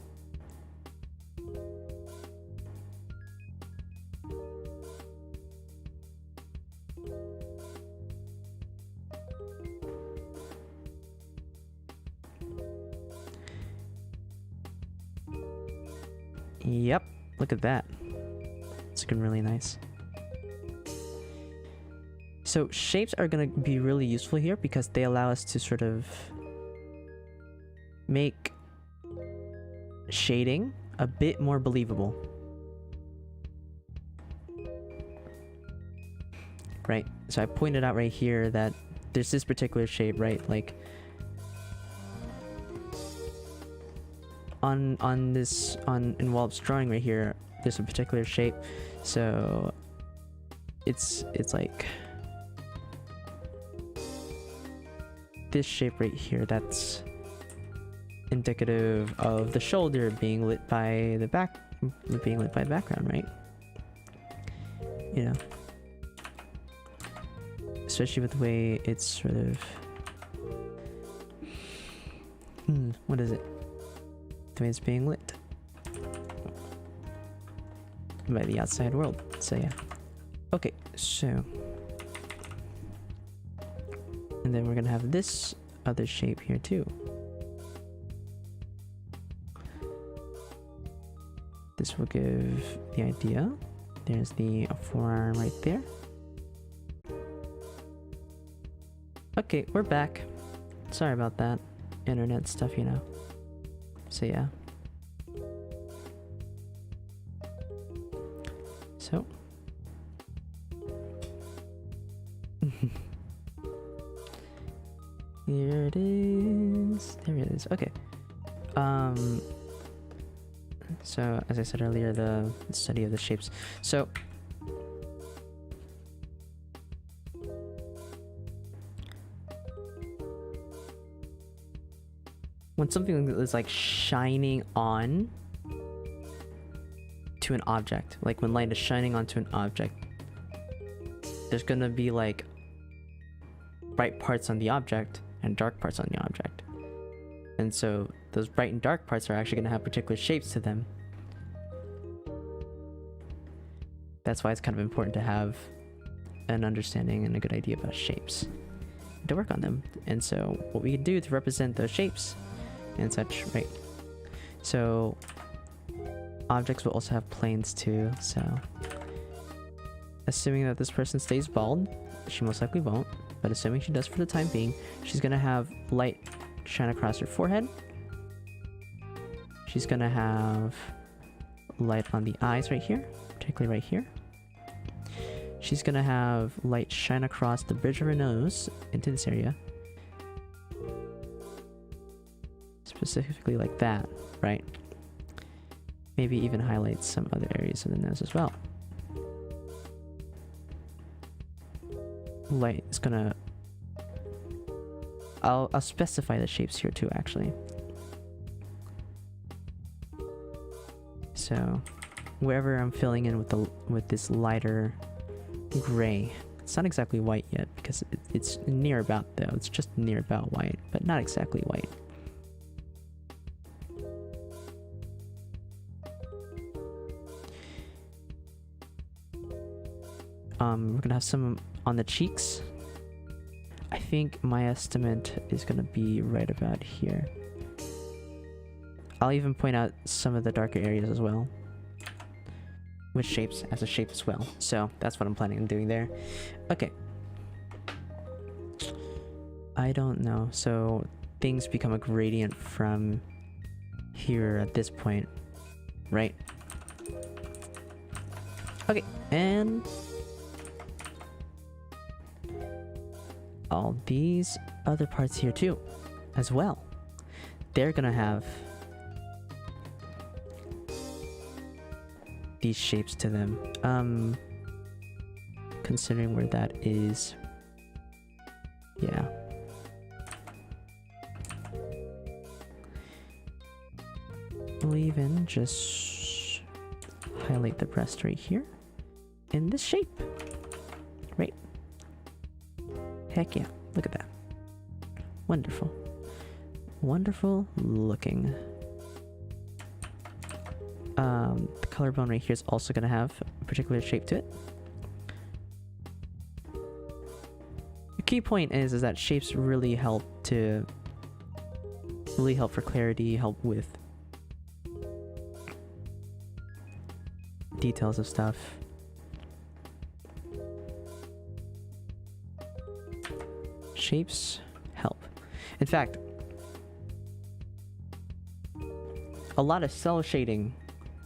Yep, look at that. It's looking really nice. So shapes are going to be really useful here because they allow us to sort of make shading a bit more believable. Right, so I pointed out right here that there's this particular shape, right? Like on Walp's drawing right here, there's a particular shape, so it's like this shape right here that's indicative of the shoulder being lit by the background, right? You know, especially with the way it's sort of what is it? The way it's being lit by the outside world. So yeah. Okay, so and then we're gonna have this other shape here too. This will give the idea. There's the forearm right there. Okay, we're back. Sorry about that. Internet stuff, you know. So yeah. So here it is. There it is. Okay. So as I said earlier, the study of the shapes. So when something is like shining on to an object, like when light is shining onto an object, there's gonna be like bright parts on the object and dark parts on the object. And so those bright and dark parts are actually gonna have particular shapes to them. That's why it's kind of important to have an understanding and a good idea about shapes, to work on them. And so what we can do to represent those shapes and such, right? So objects will also have planes too. So assuming that this person stays bald, she most likely won't, but assuming she does for the time being, she's gonna have light shine across her forehead. She's gonna have light on the eyes right here, particularly right here. She's gonna have light shine across the bridge of her nose into this area. Specifically like that, right? Maybe even highlight some other areas of the nose as well. Light is gonna... I'll specify the shapes here too, actually. So wherever I'm filling in with this lighter gray, it's not exactly white yet because it's near about though. It's just near about white, but not exactly white. We're gonna have some on the cheeks. I think my estimate is gonna be right about here. I'll even point out some of the darker areas as well. with shapes as a shape as well. So that's what I'm planning on doing there. Okay. I don't know. So things become a gradient from here at this point, right? Okay, and all these other parts here too, as well. They're gonna have these shapes to them. Considering where that is, yeah. We'll even just highlight the breast right here in this shape, right? Heck yeah, look at that. Wonderful. Wonderful looking. The collarbone right here is also going to have a particular shape to it. The key point is that shapes really help for clarity, help with details of stuff. Shapes help. In fact, a lot of cell shading,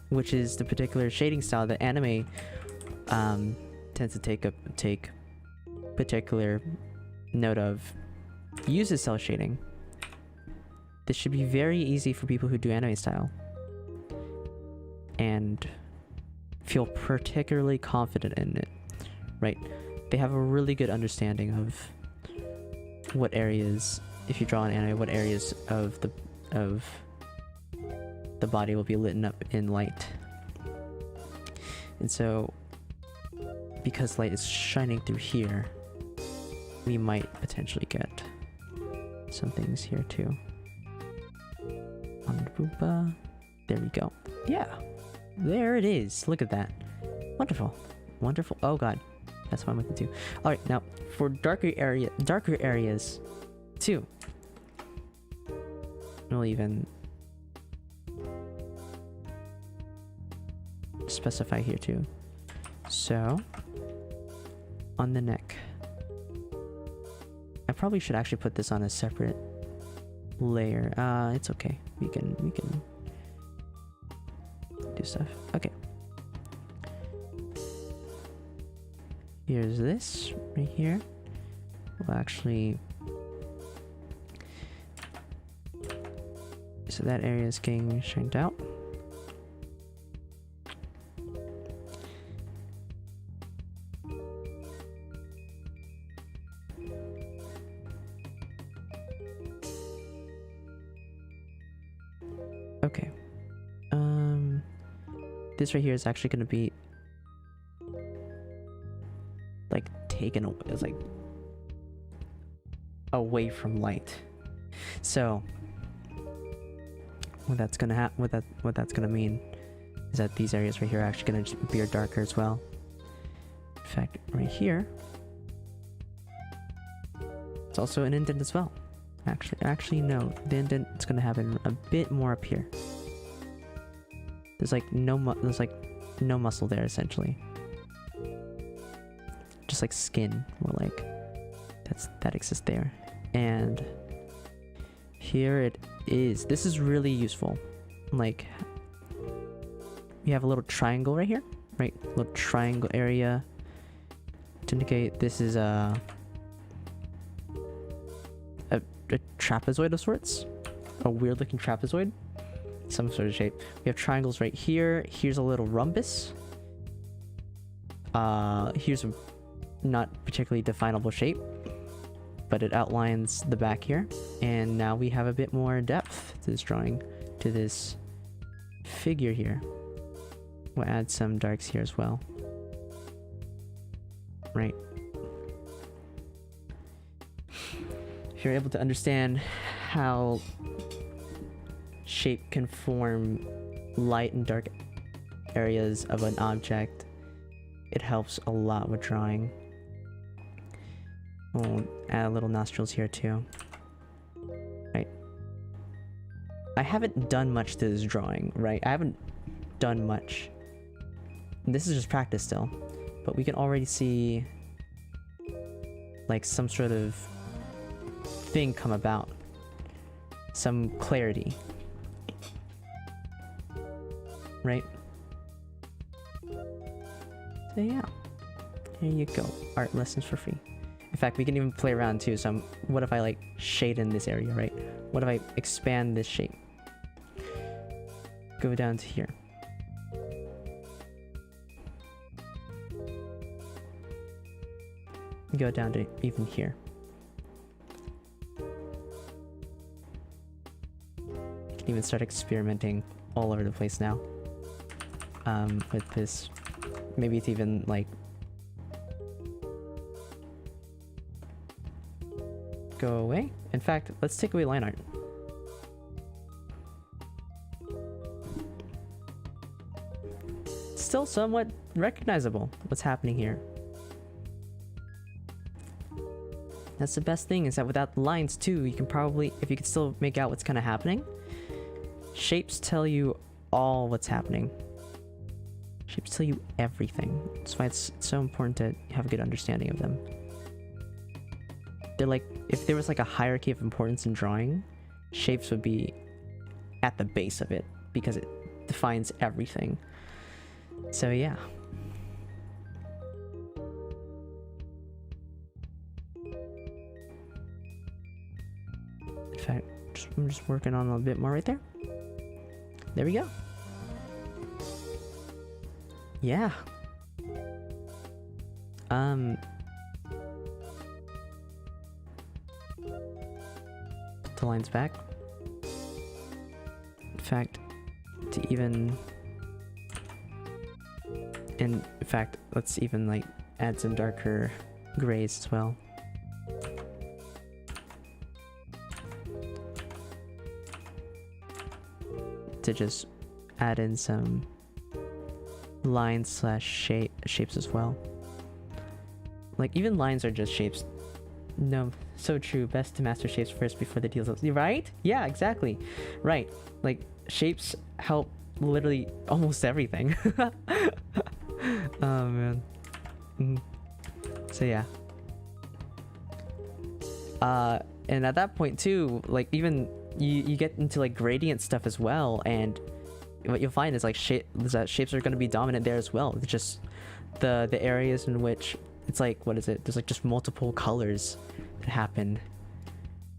which is the particular shading style that anime tends to take particular note of, uses cell shading. This should be very easy for people who do anime style and feel particularly confident in it, right? They have a really good understanding of what areas, if you draw an anime, what areas of the body will be lit up in light. And so, because light is shining through here, we might potentially get some things here too. On the booba. There we go. Yeah. There it is. Look at that. Wonderful. Wonderful. Oh god. That's what I'm going to do. Alright, now for darker areas too. We'll even specify here too. So on the neck, I probably should actually put this on a separate layer. It's okay. We can do stuff. Okay. Here's this right here. We'll actually, so that area is getting shined out. Okay. This right here is actually going to be like taken away. It's like away from light. So what that's gonna what that's gonna mean is that these areas right here are actually gonna be darker as well. In fact, right here, it's also an indent as well. Actually, no. The indent is gonna have a bit more up here. There's like no muscle there essentially. Just like skin, more like that exists there. And here it is. This is really useful. Like, we have a little triangle right here, right? Little triangle area to indicate this is a trapezoid of sorts, a weird looking trapezoid, some sort of shape. We have triangles right here. Here's a little rhombus. Here's a not particularly definable shape, but it outlines the back here. And now we have a bit more depth to this drawing, to this figure here. We'll add some darks here as well. Right. If you're able to understand how shape can form light and dark areas of an object, it helps a lot with drawing. We'll add little nostrils here too. Right. I haven't done much to this drawing, right? I haven't done much this is just practice still, but we can already see like some sort of thing come about, some clarity, right? So yeah, here you go, art lessons for free. In fact, we can even play around too. So what if I like shade in this area, right? What if I expand this shape? Go down to here. Go down to even here. You can even start experimenting all over the place now. With this, maybe it's even like go away. In fact, let's take away line art. Still somewhat recognizable what's happening here. That's the best thing, is that without the lines too, you can probably, if you can still make out what's kind of happening, shapes tell you all what's happening. Shapes tell you everything. That's why it's so important to have a good understanding of them. They're like, if there was like a hierarchy of importance in drawing, shapes would be at the base of it because it defines everything. So yeah. In fact, I'm just working on a little bit more right there. There we go. Yeah. Put the lines back. In fact, in fact, let's even like add some darker grays as well. To just add in some lines slash shapes as well. Like even lines are just shapes. No, so true. Best to master shapes first before the details. Right? Yeah, exactly. Right. Like shapes help literally almost everything. Oh man. So yeah. And at that point too, like even you get into like gradient stuff as well, and what you'll find is like shapes are going to be dominant there as well. It's just the areas in which it's like, what is it? There's like just multiple colors that happen.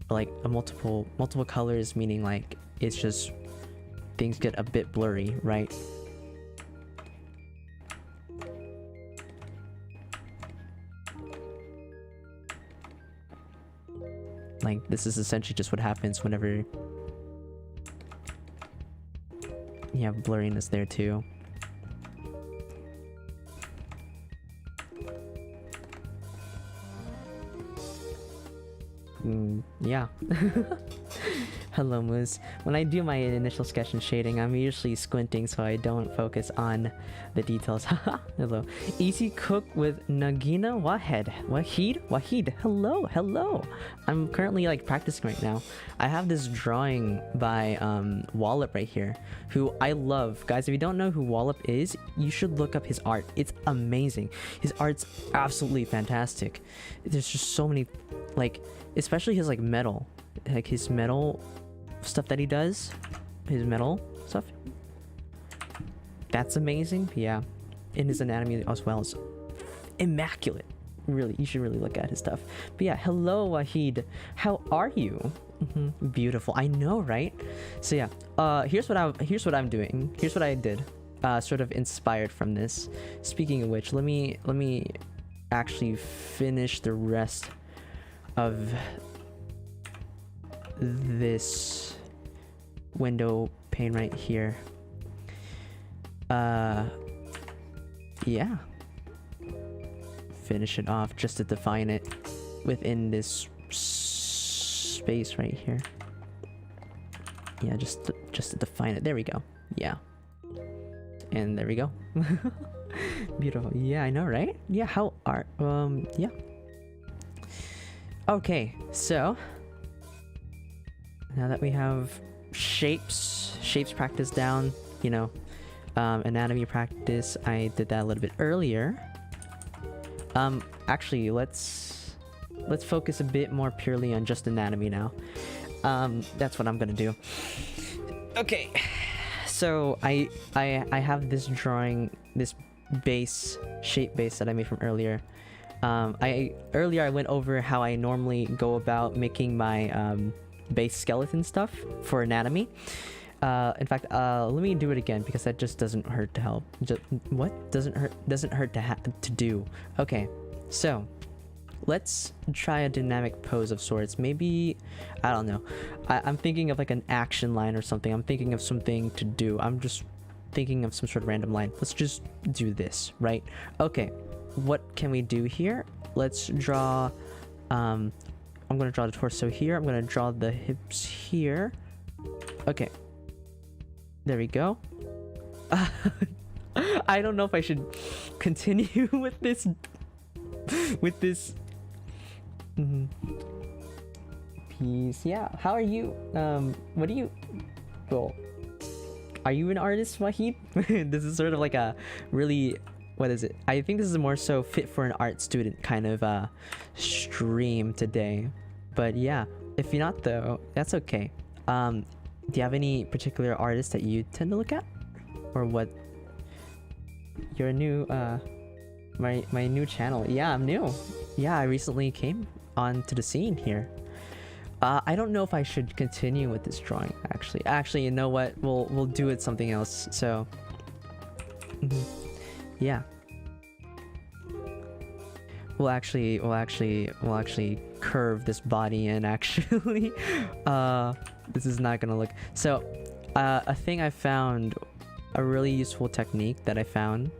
Like a multiple colors, meaning like it's just things get a bit blurry, right? Like this is essentially just what happens whenever you have blurriness there too. Yeah. Hello, Moose. When I do my initial sketch and shading, I'm usually squinting so I don't focus on the details. Hello. Easy cook with Nagina Wahid. Hello. I'm currently like practicing right now. I have this drawing by Wallop right here, who I love. Guys, if you don't know who Wallop is, you should look up his art. It's amazing. His art's absolutely fantastic. There's just so many, like, especially his like metal, like his metal stuff that he does, his metal stuff, that's amazing. Yeah, in his anatomy as well is immaculate. Really, you should really look at his stuff. But yeah, hello Wahid, how are you? Beautiful, I know, right? So yeah, here's what I'm doing. Here's what I did, sort of inspired from this. Speaking of which, let me actually finish the rest of this window pane right here. Yeah, finish it off just to define it within this space right here. Yeah, just to define it. There we go. Yeah, and there we go. Beautiful. Yeah, I know, right? Yeah, how are yeah. Okay, so now that we have shapes practiced down, you know, anatomy practice. I did that a little bit earlier. Actually, let's focus a bit more purely on just anatomy now. That's what I'm gonna do. Okay, so I have this drawing, this shape base that I made from earlier. Earlier I went over how I normally go about making my base skeleton stuff for anatomy. In fact, let me do it again because that just doesn't hurt to help. What doesn't hurt to do? Okay, so let's try a dynamic pose of sorts. Maybe, I don't know. I'm thinking of like an action line or something. I'm thinking of something to do. I'm just thinking of some sort of random line. Let's just do this, right? Okay, what can we do here? Let's draw, I'm gonna draw the torso here. I'm gonna draw the hips here. Okay. There we go. I don't know if I should continue with this. Piece. Yeah. How are you? What do you? Well, are you an artist, Wahid? This is sort of like a really. What is it? I think this is more so fit for an art student kind of stream today. But yeah, if you're not though, that's okay. Do you have any particular artists that you tend to look at? Or what? You're a new, my new channel. Yeah, I'm new. Yeah, I recently came onto the scene here. I don't know if I should continue with this drawing, actually. Actually, you know what? We'll do it something else, so... yeah. We'll actually curve this body in, actually. This is not gonna look... So, a thing I found, a really useful technique that I found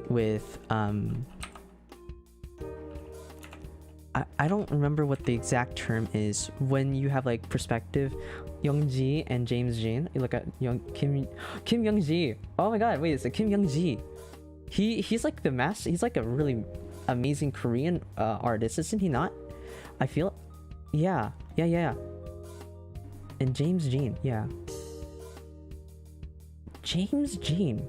with, I don't remember what the exact term is. When you have like perspective, Youngji and James Jin, you look at Kim Youngji. Oh my god, wait, it's Kim Youngji. He's like the master, he's like a really amazing Korean artist, isn't he not? I feel... Yeah. And James Jean, yeah. James Jean.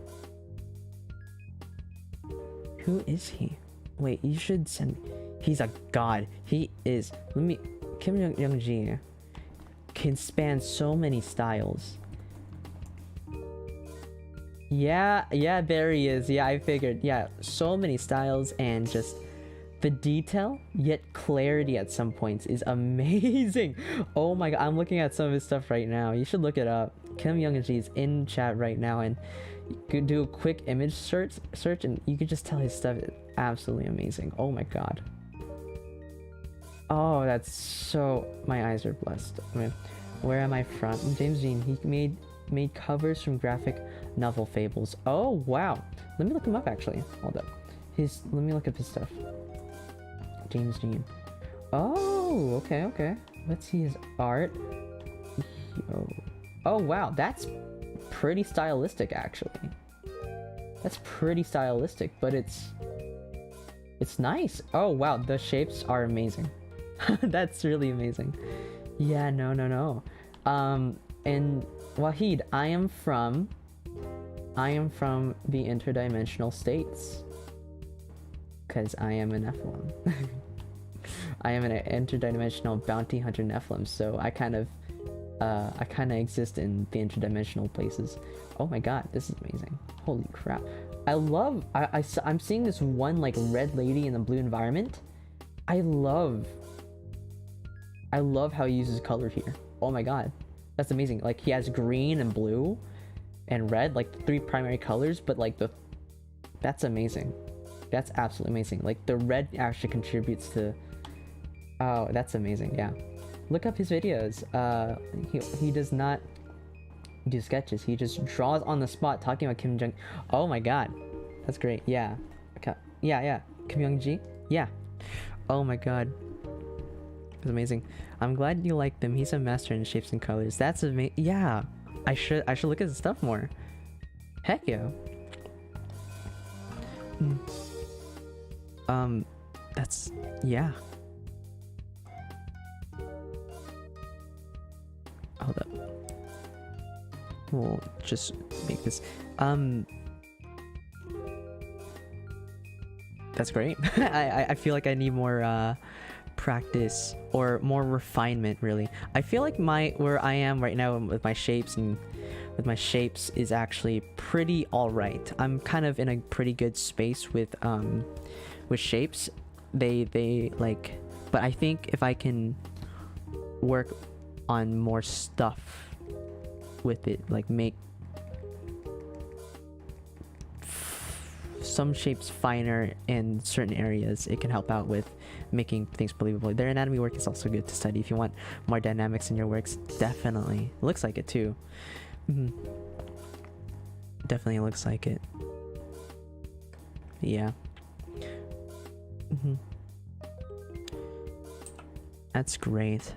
Who is he? Wait, you should send... He's a god. He is... Let me... Kim Young-ji can span so many styles. Yeah, there he is. Yeah, I figured. Yeah, so many styles and just... The detail, yet clarity at some points is amazing. Oh my god, I'm looking at some of his stuff right now. You should look it up. Kim Young-ji is in chat right now, and you could do a quick image search and you could just tell his stuff is absolutely amazing. Oh my god. Oh, that's so... My eyes are blessed. I mean, where am I from? James Jean. He made covers from graphic novel fables. Oh, wow. Let me look him up, actually. Hold up. Let me look up his stuff. James Jean. Oh, okay. Let's see his art. Oh, wow. That's pretty stylistic, actually. That's pretty stylistic, but it's nice. Oh, wow. The shapes are amazing. That's really amazing. Yeah, no. And Wahid, I am from the interdimensional states. Because I am a Nephilim. I am an interdimensional bounty hunter Nephilim, so I kind of exist in the interdimensional places. Oh my god, this is amazing. Holy crap. I'm seeing this one like red lady in the blue environment. I love how he uses color here. Oh my god. That's amazing. Like he has green and blue and red, like the 3 primary colors, but like that's amazing. That's absolutely amazing. Like the red actually contributes to... Oh, that's amazing. Yeah. Look up his videos. He does not do sketches. He just draws on the spot talking about Kim Jong... Oh my god. That's great. Yeah. Okay. Yeah. Kim Young-ji? Yeah. Oh my god. That's amazing. I'm glad you like them. He's a master in shapes and colors. That's amazing. Yeah. I should look at his stuff more. Heck yeah. That's... Yeah. Hold up. We'll just make this... That's great. I feel like I need more practice or more refinement, really. I feel like where I am right now with my shapes is actually pretty alright. I'm kind of in a pretty good space with shapes. They like, but I think if I can work on more stuff with it, like make some shapes finer in certain areas, it can help out with making things believable. Their anatomy work is also good to study if you want more dynamics in your works. Definitely looks like it too. Definitely looks like it. Yeah. That's great.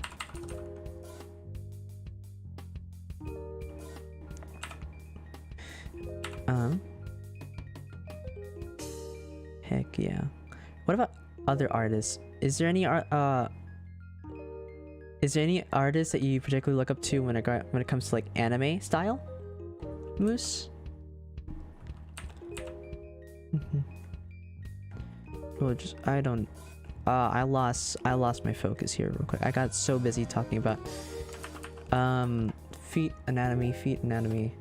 Heck yeah. What about other artists? Is there any artists that you particularly look up to when it comes to like anime style? Moose? Well, I lost my focus here real quick. I got so busy talking about feet anatomy.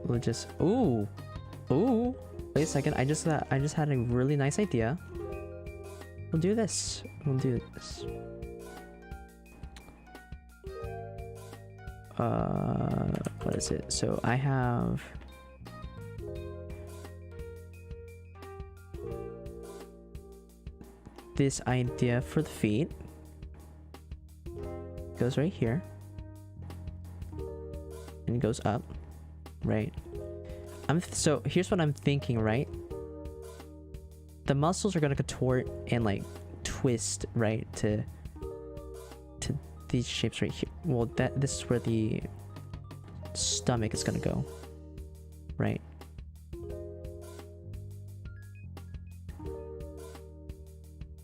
We'll just ooh. Wait a second. I just had a really nice idea. We'll do this. What is it? So I have this idea for the feet. Goes right here. And it goes up. Right. So here's what I'm thinking, right? The muscles are gonna contort and like twist, right, to these shapes right here. Well, this is where the stomach is gonna go, right?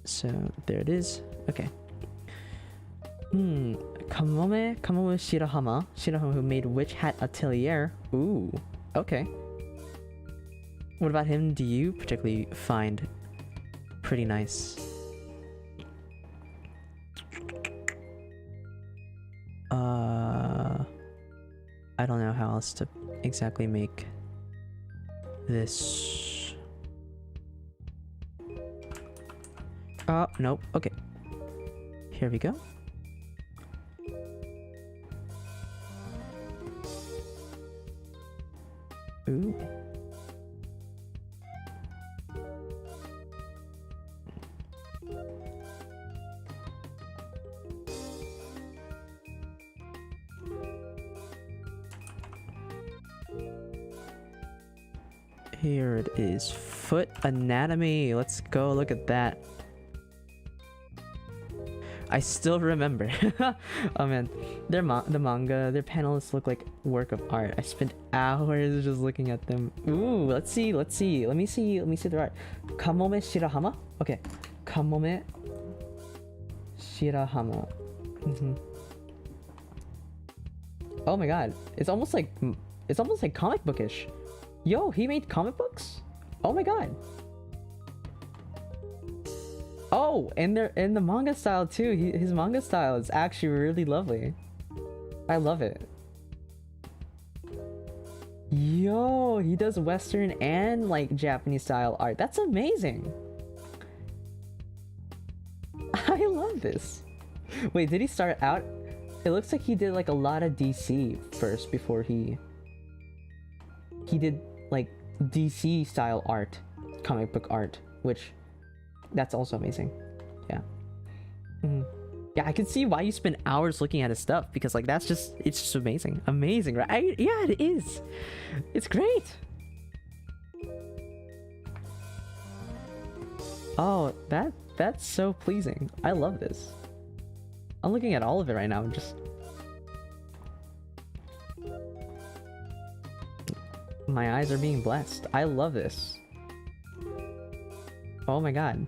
So there it is. Okay. Kamome Shirahama, who made Witch Hat Atelier. Ooh, okay. What about him do you particularly find pretty nice? I don't know how else to exactly make this. Nope. Okay. Here we go. Ooh. Here it is. Foot anatomy. Let's go look at that. I still remember. Oh man, the manga, their panels look like work of art. I spent hours just looking at them. Ooh, let's see. Let me see their art. Kamome Shirahama. Okay, Kamome Shirahama. Oh my god, it's almost like comic bookish. Yo, he made comic books? Oh my god. Oh, and they're in the manga style too. His manga style is actually really lovely. I love it. Yo, he does Western and like Japanese style art. That's amazing. I love this. Wait, did he start out? It looks like he did like a lot of DC first before he did like DC style art, comic book art, which that's also amazing. Yeah. Yeah, I can see why you spend hours looking at his stuff, because like it's just amazing, right? Yeah, it is. It's great. Oh, that's so pleasing. I love this. I'm looking at all of it right now and just my eyes are being blessed. I love this. Oh my god.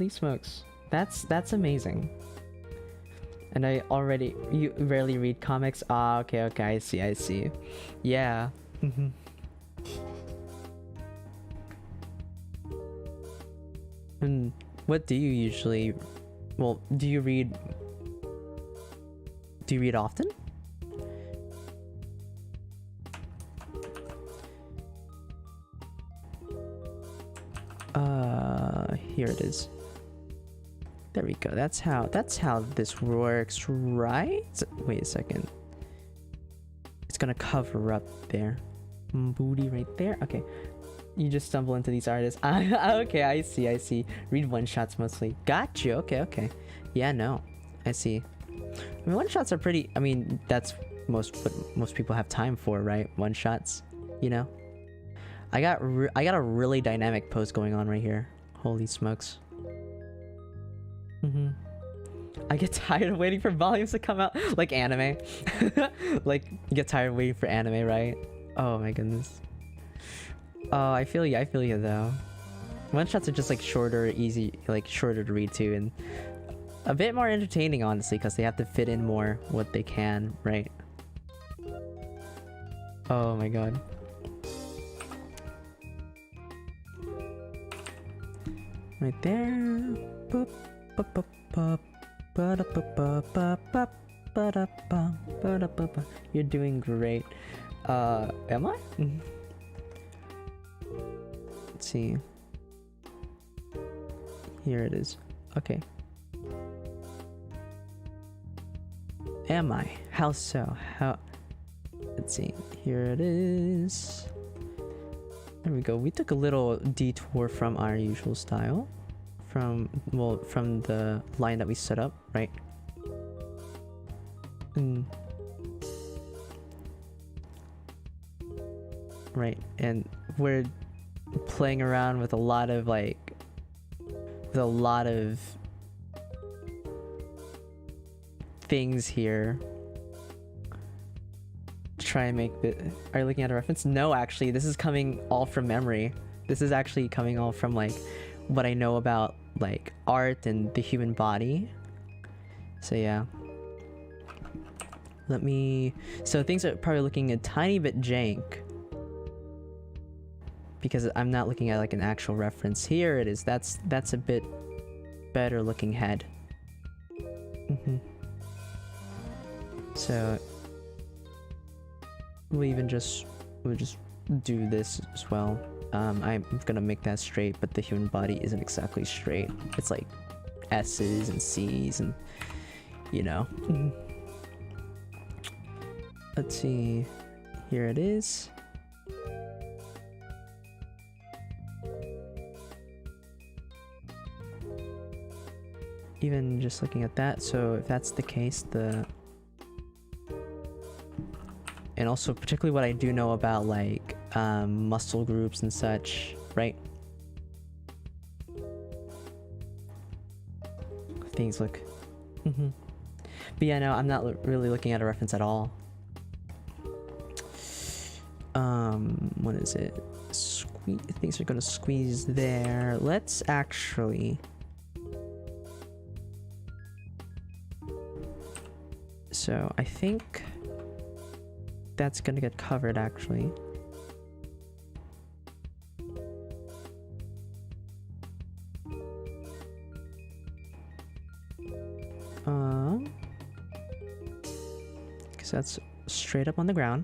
Holy smokes. That's amazing. And you rarely read comics? Ah, okay, I see. Yeah. And what do you usually... Well, do you read often? Here it is. There we go. That's how this works, right? Wait a second. It's gonna cover up there. Booty right there. Okay. You just stumble into these artists. Okay, I see. Read one-shots mostly. Got you. Okay. Yeah, no. I see. I mean, one-shots are pretty... I mean, that's what most people have time for, right? One-shots, you know? I got a really dynamic pose going on right here. Holy smokes. I get tired of waiting for volumes to come out. Like anime. Like, you get tired of waiting for anime, right? Oh my goodness. Oh, I feel you though. One-shots are just like shorter, easy, like shorter to read too, and a bit more entertaining, honestly, because they have to fit in more what they can, right? Oh my god. Right there. Boop, boop, boop, boop. You're doing great. Am I? Let's see. Here it is. Okay. Am I? How so? How? Let's see. Here it is. There we go. We took a little detour from our usual style. From the line that we set up, right? Right, and we're playing around with a lot of things here to try and make the... Are you looking at a reference? No, actually, this is coming all from memory. This is actually coming all from like what I know about like art and the human body. So yeah. So things are probably looking a tiny bit jank because I'm not looking at like an actual reference. Here it is. That's a bit better looking head. So we'll just do this as well. I'm gonna make that straight, but the human body isn't exactly straight. It's like S's and C's and, you know. Let's see. Here it is. Even just looking at that, so if that's the case, and also particularly what I do know about like muscle groups and such, right? Things look... But yeah, no, I'm not really looking at a reference at all. What is it? Things are gonna squeeze there. Let's actually... So I think that's gonna get covered actually. Because that's straight up on the ground.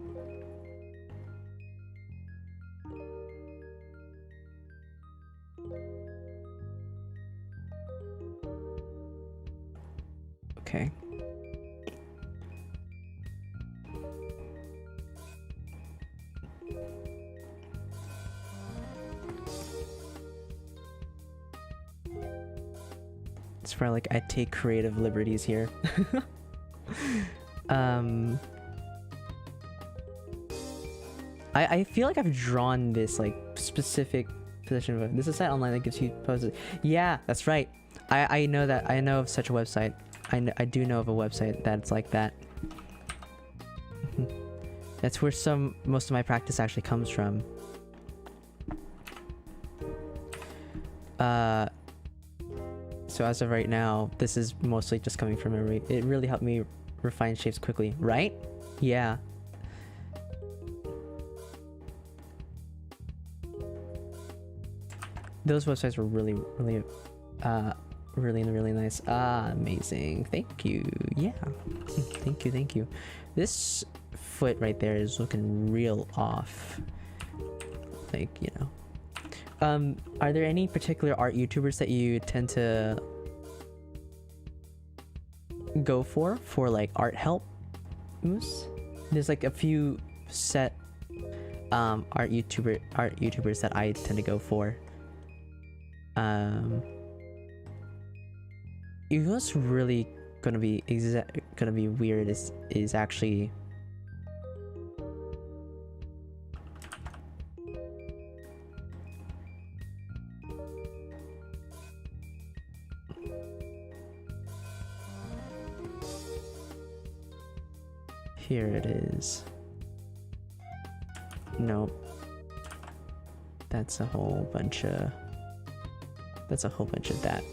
Okay. It's where like I take creative liberties here. I feel like I've drawn this like specific position of this is a site online that gives you poses. Yeah, that's right. I know that. I know of such a website. I do know of a website that's like that. That's where most of my practice actually comes from. So as of right now, this is mostly just coming from memory. It really helped me refine shapes quickly, right? Yeah. Those websites were really nice. Amazing. Thank you. Yeah. Thank you. This foot right there is looking real off. Like, you know. Are there any particular art YouTubers that you tend to go for like art help? There's like a few set art YouTubers that I tend to go for. You know what's really gonna be weird is actually here it is. Nope. That's a whole bunch of that.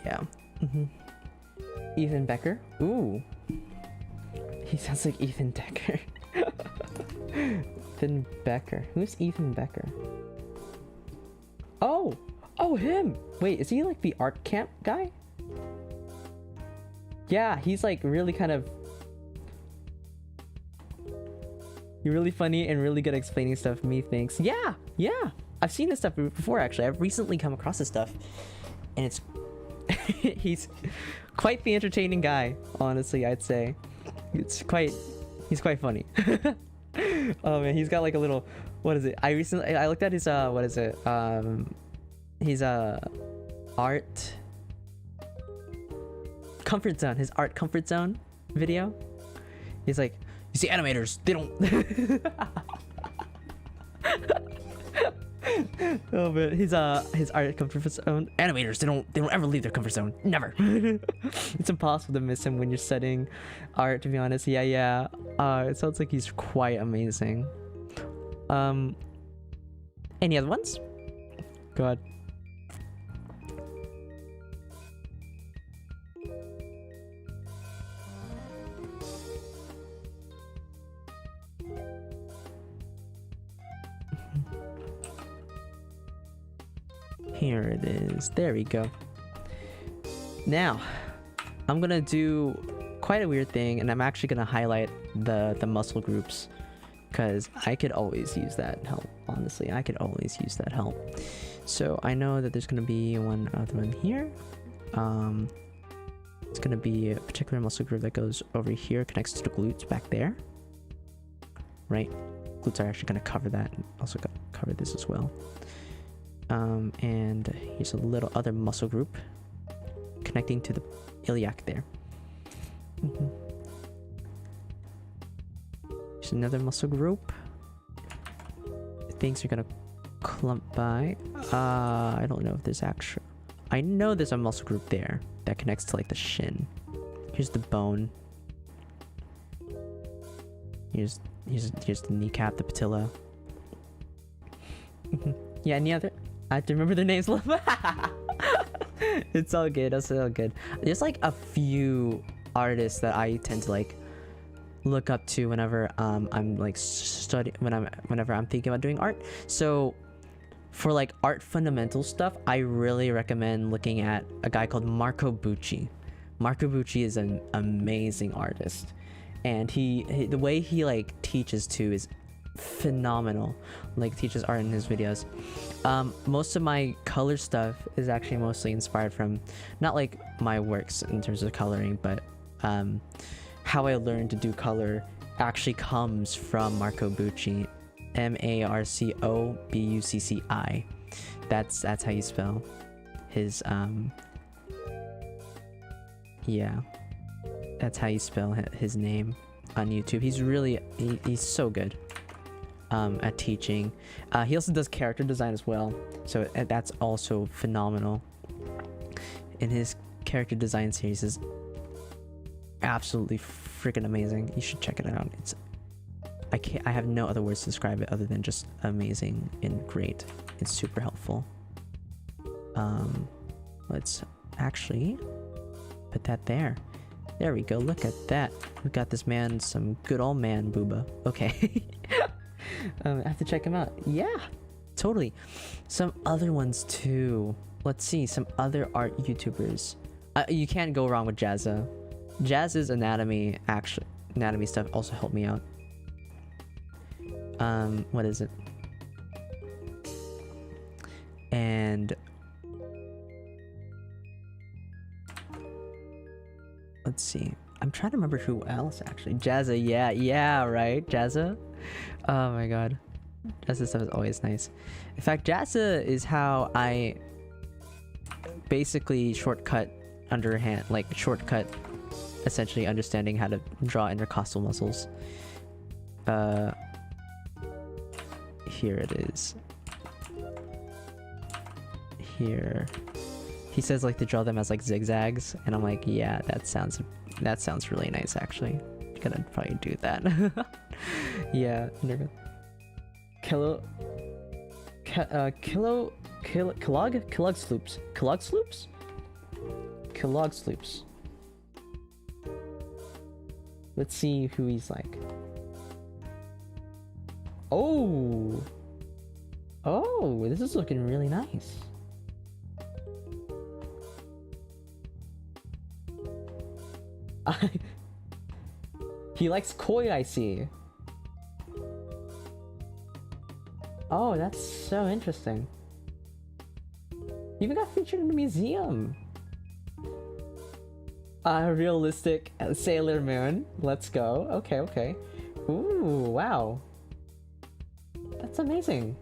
Yeah. Ethan Becker. Ooh. He sounds like Ethan Decker. Ethan Becker. Who's Ethan Becker? Oh! Oh, him! Wait, is he like the art camp guy? Yeah, he's like really kind of... You're really funny and really good at explaining stuff, methinks. Yeah! I've seen this stuff before, actually. I've recently come across this stuff. And it's... he's quite the entertaining guy, honestly, I'd say. He's quite funny. Oh man, he's got like a little... What is it? I looked at his, what is it? His, art... comfort zone. His art comfort zone video. He's like, you see, animators, they don't... Oh man, his art comfort zone. Animators, they don't ever leave their comfort zone. Never. It's impossible to miss him when you're setting art, to be honest. Yeah. It sounds like he's quite amazing. Any other ones? Go ahead. Here it is. There we go. Now, I'm gonna do quite a weird thing, and I'm actually gonna highlight the muscle groups, because I could always use that help. Honestly, I could always use that help. So I know that there's gonna be one other one here. It's gonna be a particular muscle group that goes over here, connects to the glutes back there. Right? Glutes are actually gonna cover that, and also cover this as well. And here's a little other muscle group connecting to the iliac there. Here's another muscle group. Things are gonna clump by. I don't know if there's actual... I know there's a muscle group there that connects to like the shin. Here's the bone. Here's the kneecap, the patella. Yeah, any other... I have to remember their names. It's all good. It's all good. There's like a few artists that I tend to like look up to whenever I'm like whenever I'm thinking about doing art. So for like art fundamental stuff, I really recommend looking at a guy called Marco Bucci. Marco Bucci is an amazing artist, and he the way he like teaches too is phenomenal. Like teaches art in his videos. Most of my color stuff is actually mostly inspired from not like my works in terms of coloring, but how I learned to do color actually comes from Marco Bucci. Marcobucci. That's how you spell his yeah, that's how you spell his name on YouTube. He's so good at teaching. He also does character design as well, so that's also phenomenal. And his character design series is absolutely freaking amazing. You should check it out. It's I have no other words to describe it other than just amazing and great. It's super helpful. Let's actually put that there. There we go. Look at that. We got this man some good old man booba. Okay. I have to check him out. Yeah, totally. Some other ones too. Let's see some other art YouTubers. You can't go wrong with Jazza. Jazza's anatomy stuff also helped me out. What is it? And let's see. I'm trying to remember who else actually. Jazza, yeah, right? Jazza. Oh my god. Jazza stuff is always nice. In fact, Jazza is how I basically shortcut underhand, like shortcut essentially understanding how to draw intercostal muscles. Here it is. Here. He says like to draw them as like zigzags, and I'm like, yeah, that sounds really nice actually. I'm gonna probably do that. Yeah. Kilog sloops. Let's see who he's like. Oh, this is looking really nice. He likes koi, I see. Oh, that's so interesting. Even got featured in the museum. Realistic Sailor Moon. Let's go. Okay. Ooh, wow. That's amazing.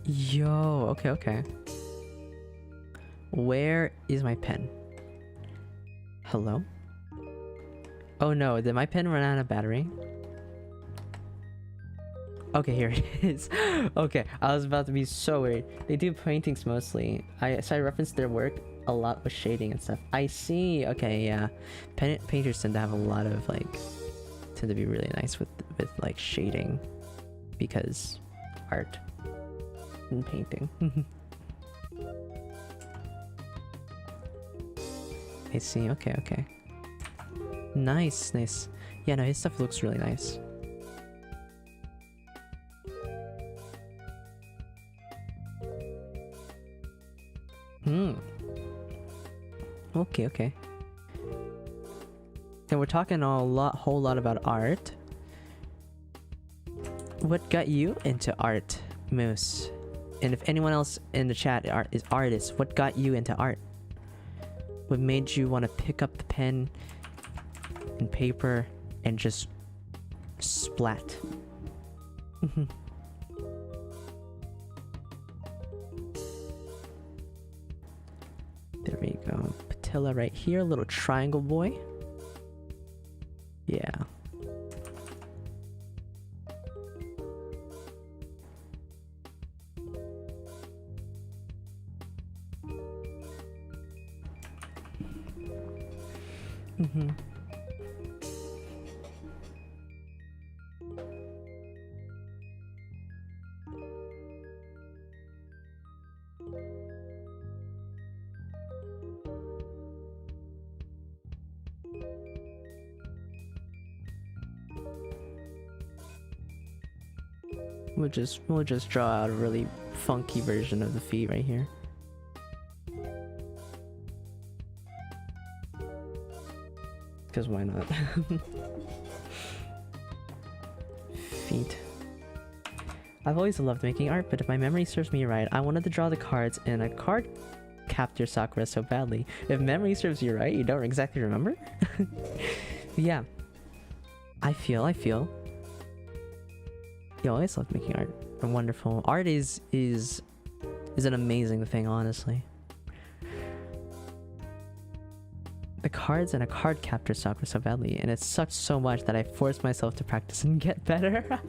Yo, okay. Where is my pen? Hello? Oh no, did my pen run out of battery? Okay, here it is. Okay, I was about to be so worried. They do paintings mostly. So I referenced their work a lot with shading and stuff. I see. Okay, yeah. Painters tend to have a lot of like, tend to be really nice with like shading, because art and painting. I see. Okay. Nice. Yeah, no, his stuff looks really nice. Okay. And we're talking whole lot about art. What got you into art, Moose? And if anyone else in the chat is artists, what got you into art? What made you want to pick up the pen and paper and just splat? There we go. Patella right here, little triangle boy. Yeah. We'll just draw out a really funky version of the feet right here. Because why not? Feet. I've always loved making art, but if my memory serves me right, I wanted to draw the cards in a card captor Sakura so badly. If memory serves you right, you don't exactly remember? Yeah. I feel. You always loved making art. Wonderful. Art is an amazing thing, honestly. The cards in a card captor Sakura so badly, and it sucked so much that I forced myself to practice and get better.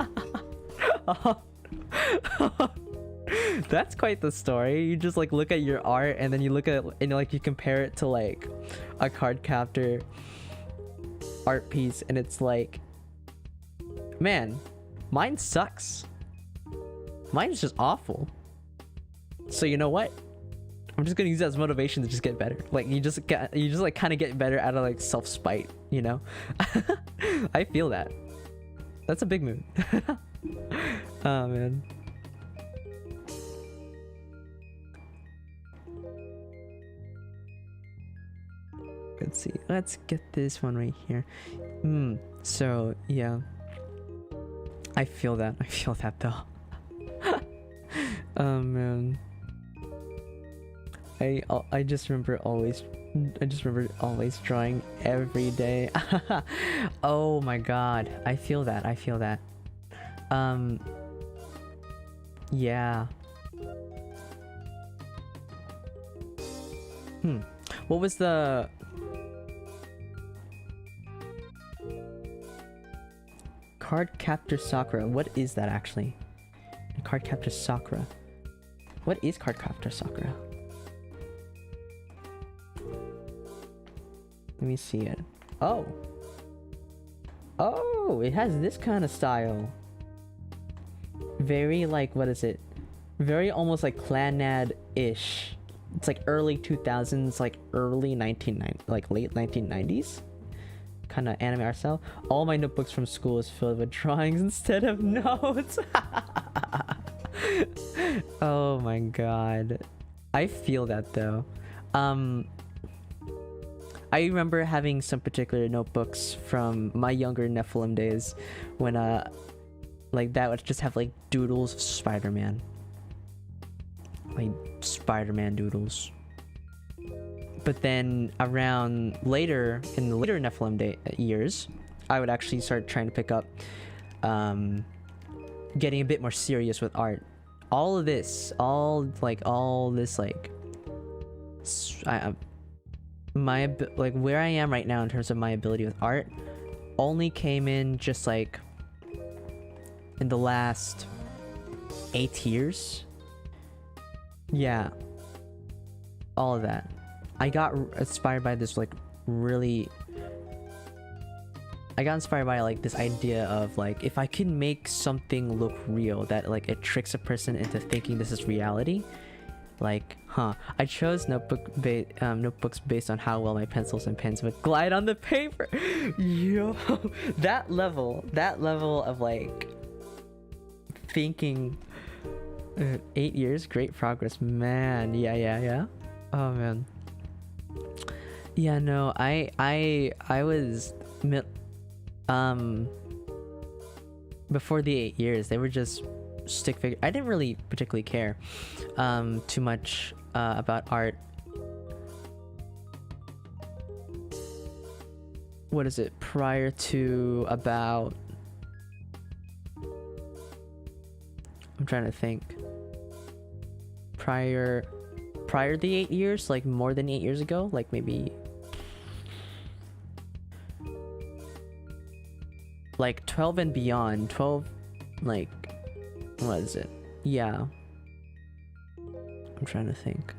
That's quite the story. You just like look at your art and then you look at and like you compare it to like a card captor art piece and it's like, man, mine sucks. Mine's just awful. So you know what? I'm just gonna use that as motivation to just get better. Like you just like kind of get better out of like self-spite, you know? I feel that. That's a big move. Oh man. Let's see. Let's get this one right here. So yeah. I feel that. I feel that though. Oh man. I just remember always drawing every day. Oh my god. I feel that. I feel that. Yeah. What was the Card Captor Sakura? What is that actually? Card Captor Sakura. What is Card Captor Sakura? Let me see it. Oh, it has this kind of style. Very like, what is it? Very almost like Clanad-ish. It's like early 2000s, like early 1990s, like late 1990s kind of anime art style. All my notebooks from school is filled with drawings instead of notes. Oh my god. I feel that though. I remember having some particular notebooks from my younger Nephilim days when like that would just have like doodles of Spider-Man. Like Spider-Man doodles. But then around later, in the later Nephilim years, I would actually start trying to pick up getting a bit more serious with art. All this like where I am right now in terms of my ability with art only came in just like in the last 8 years. Yeah, all of that. I got inspired by this like I got inspired by like this idea of like, if I can make something look real, that like it tricks a person into thinking this is reality. Like, I chose notebooks based on how well my pencils and pens would glide on the paper. Yo, that level of like thinking. 8 years, great progress, man. Yeah. Oh man. Yeah, no, I was before the 8 years, they were just stick figure. I didn't really particularly care too much about art. What is it? Prior to about, I'm trying to think. Prior the 8 years, like more than 8 years ago, like maybe like 12 and beyond. 12, like, what is it? Yeah, I'm trying to think.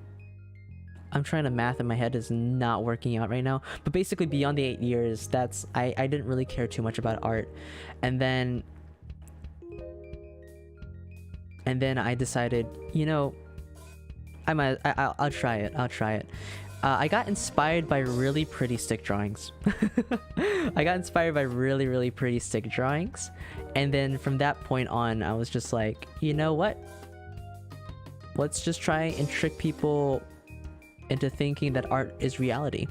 I'm trying to math in my head, is not working out right now, but basically beyond the 8 years, that's I didn't really care too much about art. And then I decided, you know, I'll try it. I got inspired by really pretty stick drawings. I got inspired by really pretty stick drawings, and then from that point on, I was just like, you know what? Let's just try and trick people into thinking that art is reality.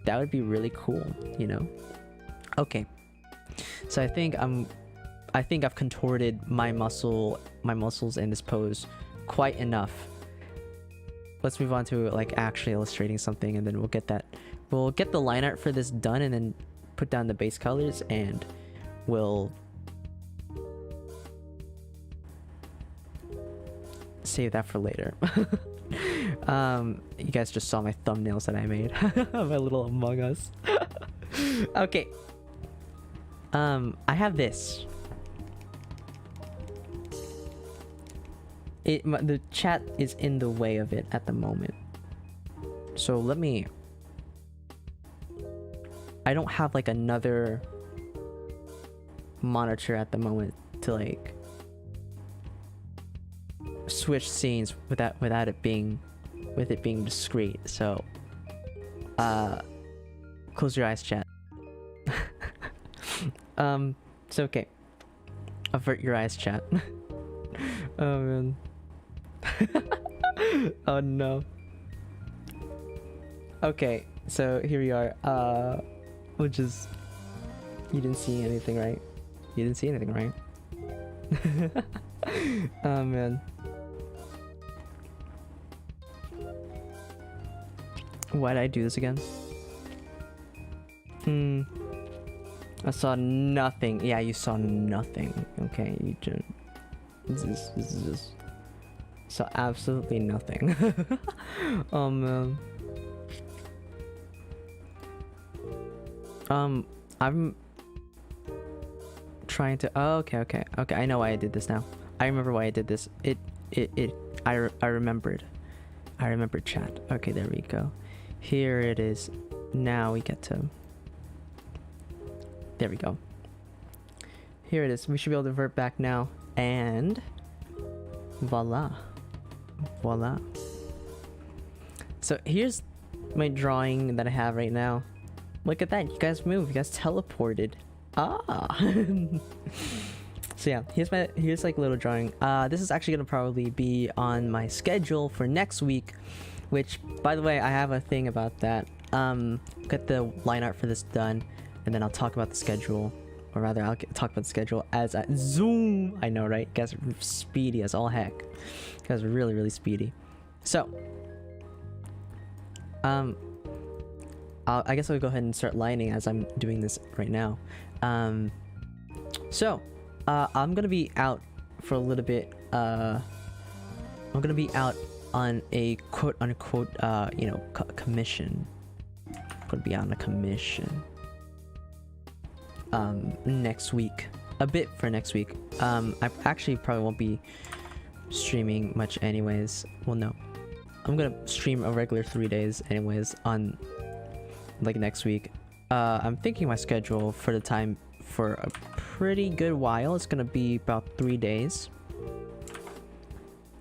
That would be really cool, you know? Okay. So I think I've contorted my muscles in this pose quite enough. Let's move on to like actually illustrating something, and then we'll get the line art for this done, and then put down the base colors, and we'll save that for later. You guys just saw my thumbnails that I made. My little Among Us. Okay. I have this. the chat is in the way of it at the moment. So let me. I don't have like another monitor at the moment to like switch scenes without it being discreet. So close your eyes, chat. It's okay. Avert your eyes, chat. Oh man. Oh no. Okay, so here we are. Which is, you didn't see anything, right? You didn't see anything, right? Oh man. Why did I do this again? I saw nothing. Yeah, you saw nothing. Okay, you didn't. This is just saw absolutely nothing. Oh man. I'm trying to. Oh, okay. I know why I did this now. I remember why I did this. I remembered. I remembered, chat. Okay, there we go. Here it is. Now we get to. There we go. Here it is. We should be able to revert back now, and voila. So here's my drawing that I have right now. Look at that, you guys moved, you guys teleported. Ah. So yeah, here's like a little drawing. This is actually gonna probably be on my schedule for next week, which, by the way, I have a thing about that. Get the line art for this done, and then I'll talk about the schedule, or rather I'll talk about the schedule as I zoom. I know, right? You guys are speedy as all heck. You guys are really speedy. So I guess I'll go ahead and start lining as I'm doing this right now. So I'm gonna be out for a little bit. I'm gonna be out on a quote unquote commission. I'm gonna be out on a commission next week. A bit for next week. I actually probably won't be streaming much anyways. Well, no, I'm gonna stream a regular 3 days anyways on like next week. I'm thinking my schedule for the time for a pretty good while. It's gonna be about 3 days.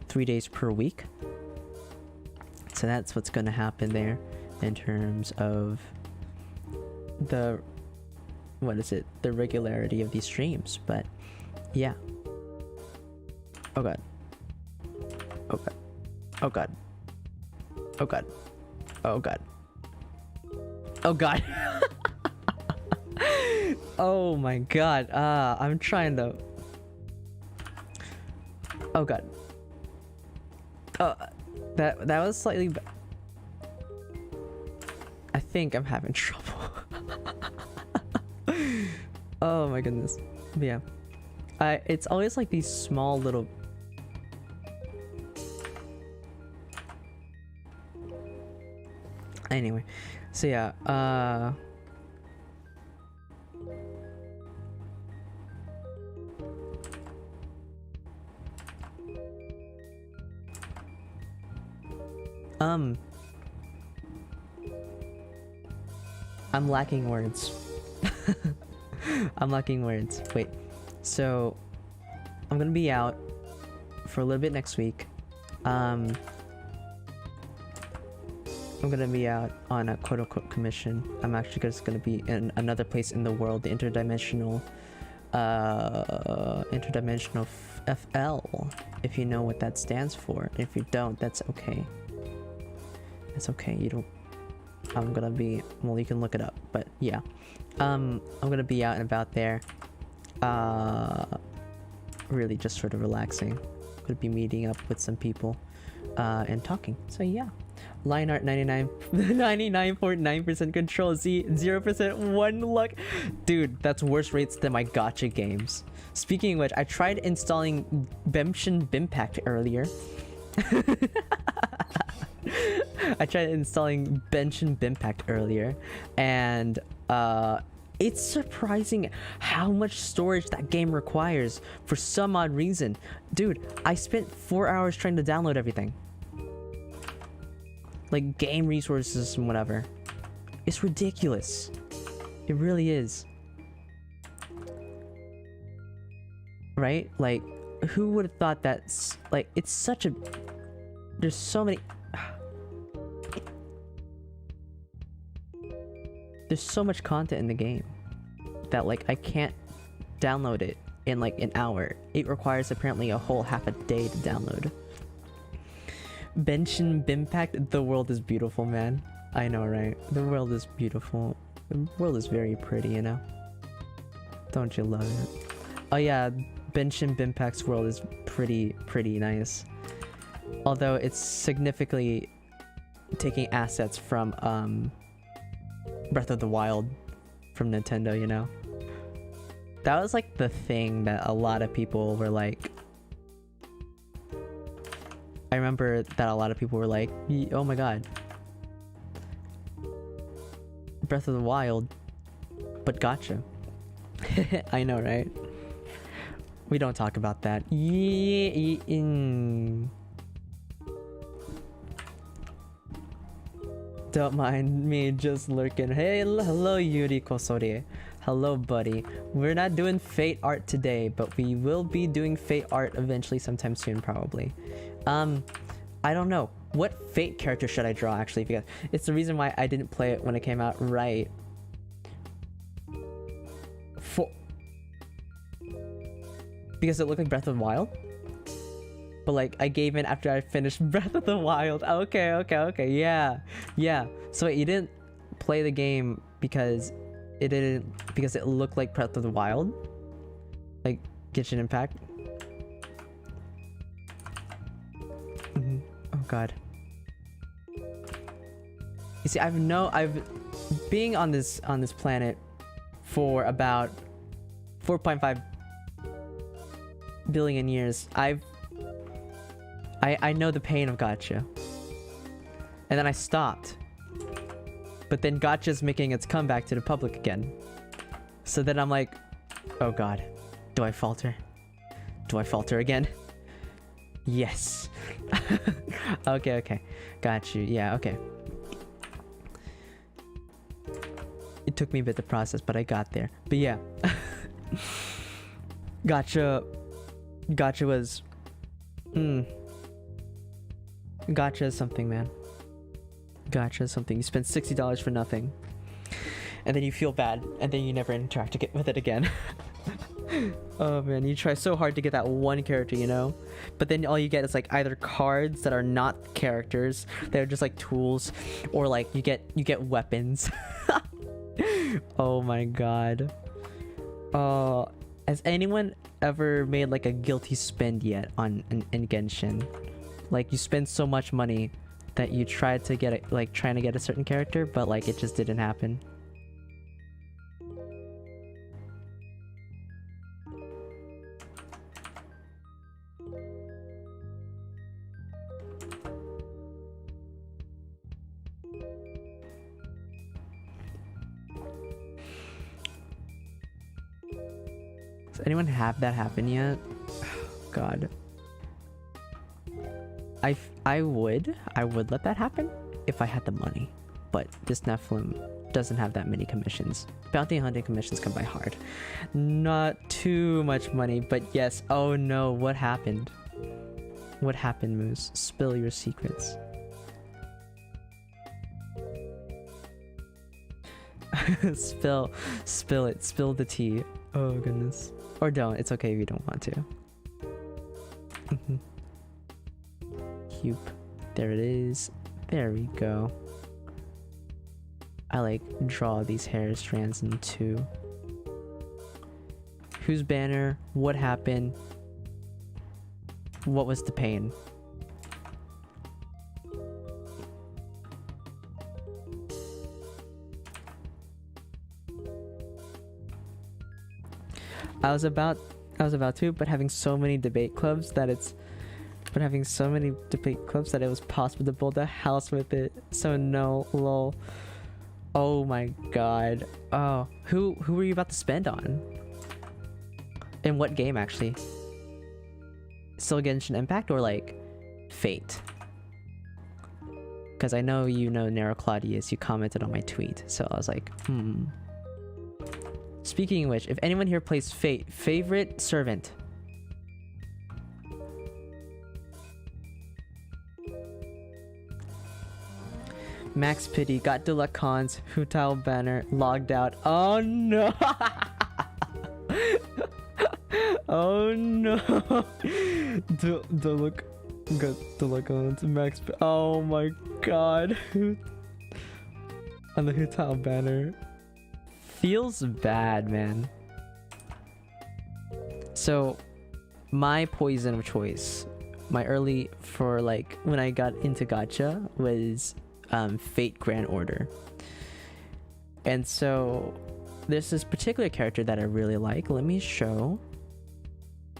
3 days per week. So that's what's gonna happen there in terms of the the regularity of these streams. But yeah. Oh god. Oh god. Oh god. Oh god. Oh god. Oh god. Oh my god. I'm trying to. Oh god. That was slightly. I think I'm having trouble. Oh my goodness. But yeah. It's always like these small little. Anyway, so yeah, I'm lacking words. I'm lacking words. Wait, so I'm gonna be out for a little bit next week. I'm gonna be out on a quote-unquote commission. I'm actually just gonna be in another place in the world, the interdimensional FL, if you know what that stands for. If you don't, that's okay. It's okay. You don't. I'm gonna be. Well, you can look it up. But yeah, I'm gonna be out and about there. Really just sort of relaxing. Gonna be meeting up with some people, and talking. So yeah. Line art 99.9% control, Z 0% 1 luck. Dude, that's worse rates than my gacha games. Speaking of which, I tried installing Genshin Impact earlier. I tried installing Genshin Impact earlier, and It's surprising how much storage that game requires for some odd reason. Dude, I spent 4 hours trying to download everything. Like game resources and whatever. It's ridiculous. It really is. Right? Like, who would have thought that's like, it's such a, there's so many, there's so much content in the game that like I can't download it in like an hour. It requires apparently a whole half a day to download. Benshin Bimpact, the world is beautiful, man. I know, right? The world is beautiful. The world is very pretty, you know? Don't you love it? Oh yeah, Benshin Bimpact's world is pretty nice. Although it's significantly taking assets from Breath of the Wild from Nintendo, you know? That was like the thing that a lot of people were like, I remember that a lot of people were like, oh my god, Breath of the Wild, but gotcha. I know, right? We don't talk about that. Don't mind me just lurking. Hey, hello Yuri Kosori. Hello buddy. We're not doing Fate art today, but we will be doing Fate art eventually sometime soon probably. I don't know. What Fate character should I draw actually? Because it's the reason why I didn't play it when it came out, right? Because it looked like Breath of the Wild? But like, I gave in after I finished Breath of the Wild. Okay, yeah. So wait, you didn't play the game because it looked like Breath of the Wild? Like, Genshin Impact? Oh god. You see, I've being on this planet for about 4.5 billion years. I know the pain of gacha. And then I stopped. But then gacha's making its comeback to the public again. So then I'm like, oh god, do I falter? Do I falter again? Yes. Okay. Got you. Yeah, okay. It took me a bit to process, but I got there. But yeah. Gacha was... Gacha is something, man. Gacha is something. You spend $60 for nothing. And then you feel bad, and then you never interact with it again. Oh man, you try so hard to get that one character, you know? But then all you get is like either cards that are not characters, they're just like tools, or like you get weapons. Oh my god. Has anyone ever made like a guilty spend yet in Genshin? Like you spend so much money that you try to get it, like trying to get a certain character, but like it just didn't happen. Does anyone have that happen yet? God. I would let that happen if I had the money, but this Nephilim doesn't have that many commissions. Bounty hunting commissions come by hard. Not too much money, but yes. Oh no, what happened? What happened, Moose? Spill your secrets. Spill it. Spill the tea. Oh goodness. Or don't. It's okay if you don't want to. Cube. There it is. There we go. I like draw these hair strands in two. Whose banner? What happened? What was the pain? I was about to, but having so many debate clubs that it was possible to build a house with it. So no, lol. Oh my god. Oh, who were you about to spend on? In what game, actually? Still Genshin Impact or like Fate? Because I know you know Nero Claudius, you commented on my tweet, so I was like, Speaking of which, if anyone here plays Fate, favorite servant? Max Pity, got Delucons, Hutal Banner, logged out. Oh no! Oh no! Got Delucons, Max Pity. Oh my god. On the Hutal Banner. Feels bad, man. So, my poison of choice, my early, for like, when I got into gacha, was Fate Grand Order. And so there's this particular character that I really like. Let me show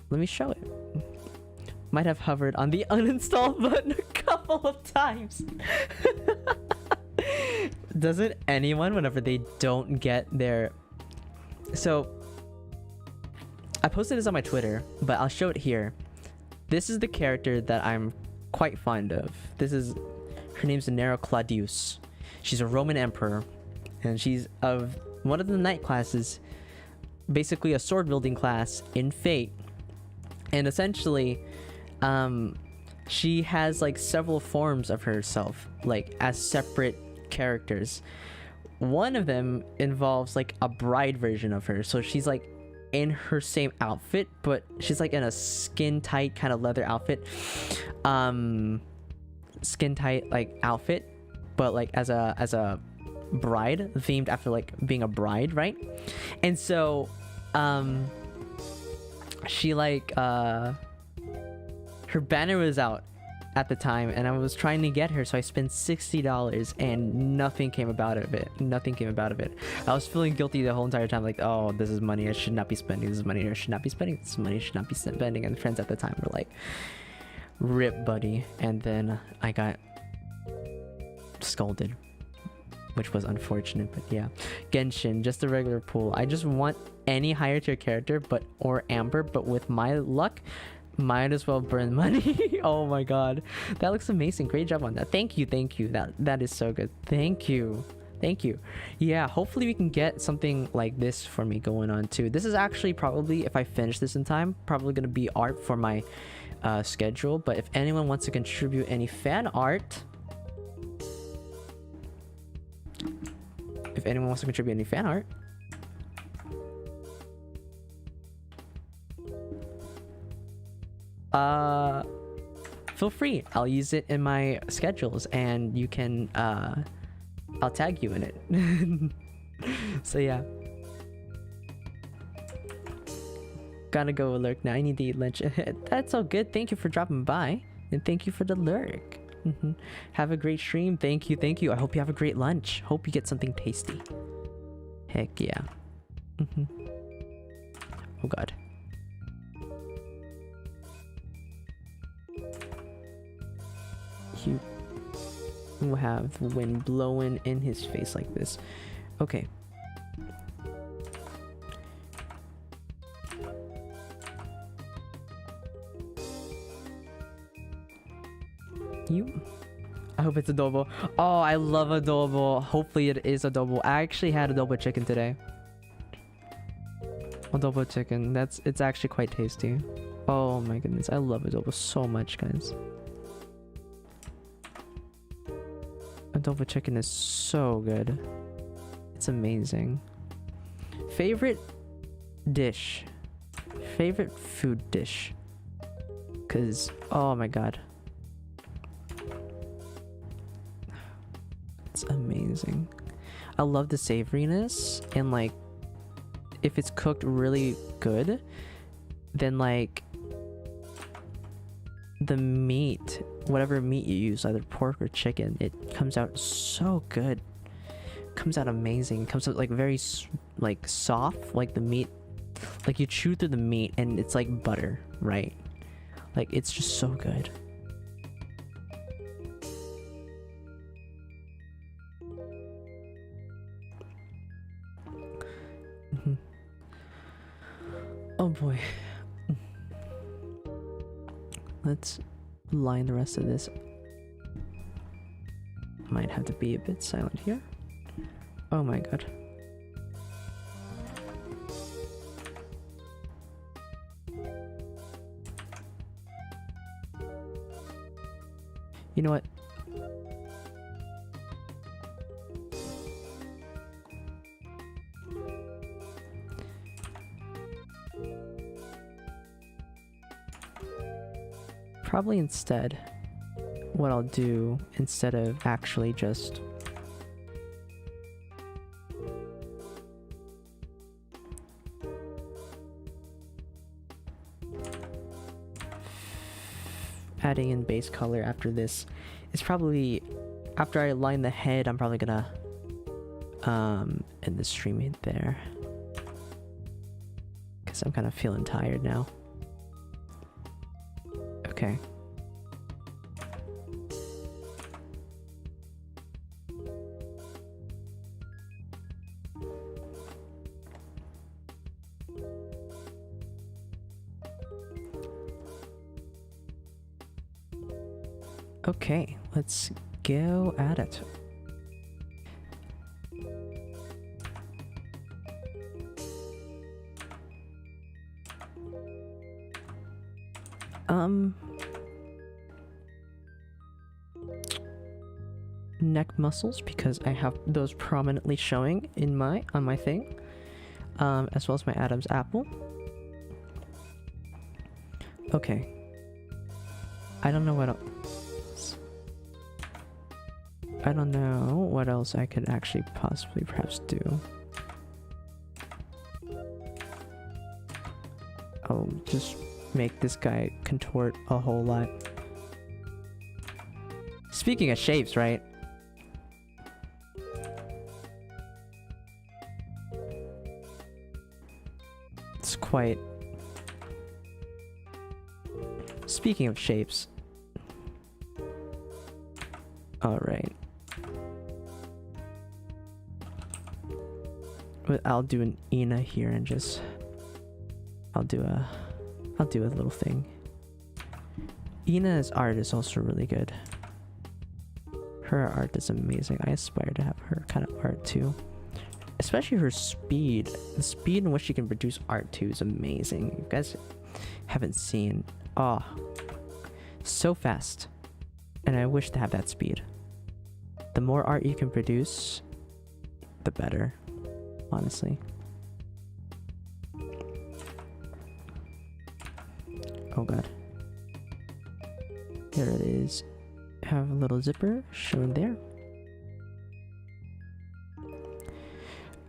it. Might have hovered on the uninstall button a couple of times. Doesn't anyone, whenever they don't get their... So I posted this on my Twitter, but I'll show it here. This is the character that I'm quite fond of. Her name's Nero Claudius. She's a Roman emperor, and she's of one of the knight classes, basically a sword wielding class in Fate. And essentially, she has like several forms of herself, like as separate characters. One of them involves like a bride version of her, so she's like in her same outfit, but she's like in a skin tight kind of leather outfit. Skin tight like outfit, but like as a bride, themed after like being a bride, right? And so she like her banner was out at the time, and I was trying to get her, so I spent $60 and nothing came about of it. I was feeling guilty the whole entire time, like, oh, this is money I should not be spending, this is money I should not be spending, this is money I should not be spending. And friends at the time were like, rip, buddy. And then I got scolded, which was unfortunate. But yeah, Genshin, just a regular pool. I just want any higher tier character, or Amber, but with my luck, might as well burn money. Oh my god, that looks amazing. Great job on that. Thank you. That is so good. Thank you. Yeah, hopefully we can get something like this for me going on too. This is actually probably, if I finish this in time, probably gonna be art for my schedule. But if anyone wants to contribute any fan art, feel free. I'll use it in my schedules, and you can I'll tag you in it. So yeah, gotta go lurk now. I need to eat lunch. That's all good. Thank you for dropping by, and thank you for the lurk. Have a great stream. Thank you. I hope you have a great lunch. Hope you get something tasty. Heck yeah. Oh god. You will have the wind blowing in his face like this. Okay. I hope it's adobo. Oh, I love adobo. Hopefully it is adobo. I actually had adobo chicken today. Adobo chicken. It's actually quite tasty. Oh my goodness. I love adobo so much, guys. Adobo chicken is so good. It's amazing. Favorite dish. Favorite food dish. Cause, oh my god. It's amazing. I love the savoriness, and like, if it's cooked really good, then like the meat, whatever meat you use, either pork or chicken, it comes out so good. Comes out amazing. Comes out like very like soft, like the meat, like you chew through the meat and it's like butter, right? Like it's just so good. let's line the rest of this. Might have to be a bit silent here. Oh my god. You know what? Probably instead, what I'll do, instead of actually just adding in base color after this, is probably, after I line the head, I'm probably gonna end the stream there, because I'm kind of feeling tired now. Okay. Okay, let's go at it. Neck muscles, because I have those prominently showing in on my thing, as well as my Adam's apple. Okay. I don't know what else. I don't know what else I could actually possibly perhaps do. I'll just make this guy contort a whole lot. Speaking of shapes, right? It's quite... Speaking of shapes... Alright. But I'll do an Ina here and just... I'll do a little thing. Ina's art is also really good. Her art is amazing. I aspire to have her kind of art too. Especially her speed. The speed in which she can produce art too is amazing. You guys haven't seen... Oh. So fast. And I wish to have that speed. The more art you can produce, the better. Honestly. Oh god. There it is. Have a little zipper shown there.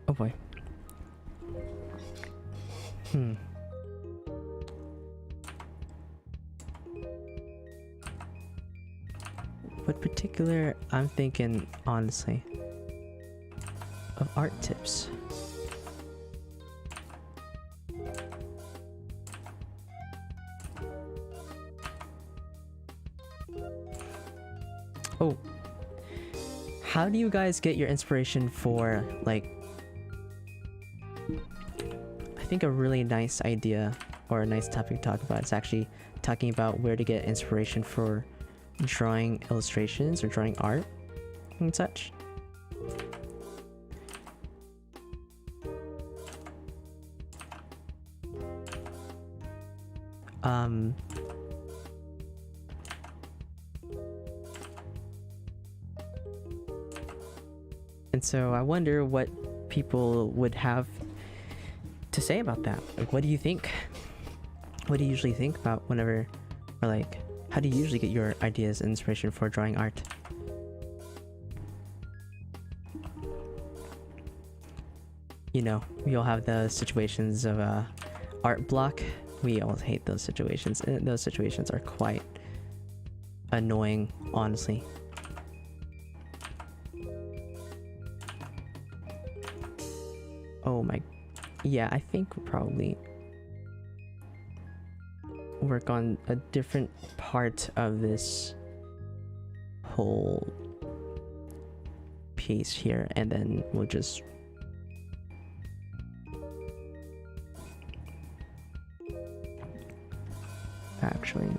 Oh boy. What particular I'm thinking, honestly, of art tips. Oh, how do you guys get your inspiration for, like, I think a really nice idea or a nice topic to talk about is actually talking about where to get inspiration for drawing illustrations or drawing art and such. And so I wonder what people would have to say about that. Like, what do you think? What do you usually think about whenever, or like, how do you usually get your ideas and inspiration for drawing art? You know, we all have the situations of art block. We all hate those situations, and those situations are quite annoying, honestly. Oh my... Yeah, I think we'll probably work on a different part of this whole piece here, and then we'll just actually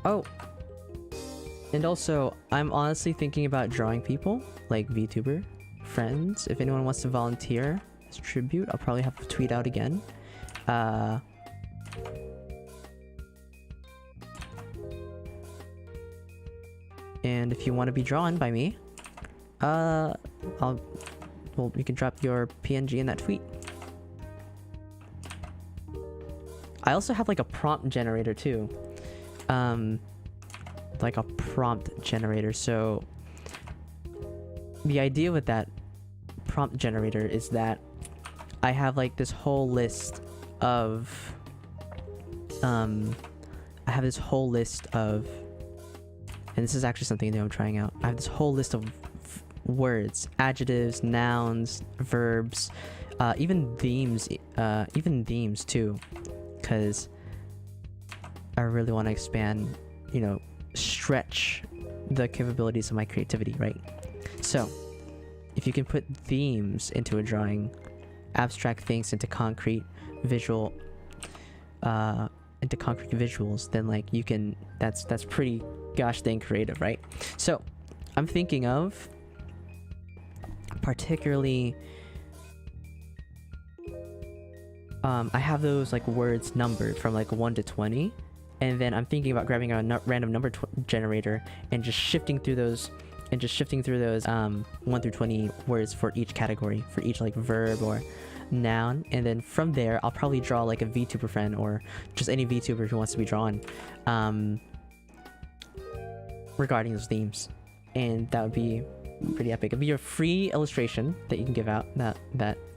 Oh, and also, I'm honestly thinking about drawing people, like VTuber friends. If anyone wants to volunteer as tribute, I'll probably have to tweet out again. And if you want to be drawn by me, well, you can drop your PNG in that tweet. I also have like a prompt generator too. Like a prompt generator. So the idea with that prompt generator is that I have like this whole list of and this is actually something new I'm trying out. I have this whole list of words, adjectives, nouns, verbs, even themes too, because I really want to expand, you know, stretch the capabilities of my creativity, right? So if you can put themes into a drawing, abstract things into concrete visuals, then like you can, that's pretty gosh dang creative, right? So I'm thinking of particularly I have those like words numbered from like 1 to 20, and then I'm thinking about grabbing a random number generator and just shifting through those 1 through 20 words for each category, for each like verb or noun, and then from there I'll probably draw like a VTuber friend or just any VTuber who wants to be drawn regarding those themes, and that would be pretty epic. It'd be a free illustration that you can give out. That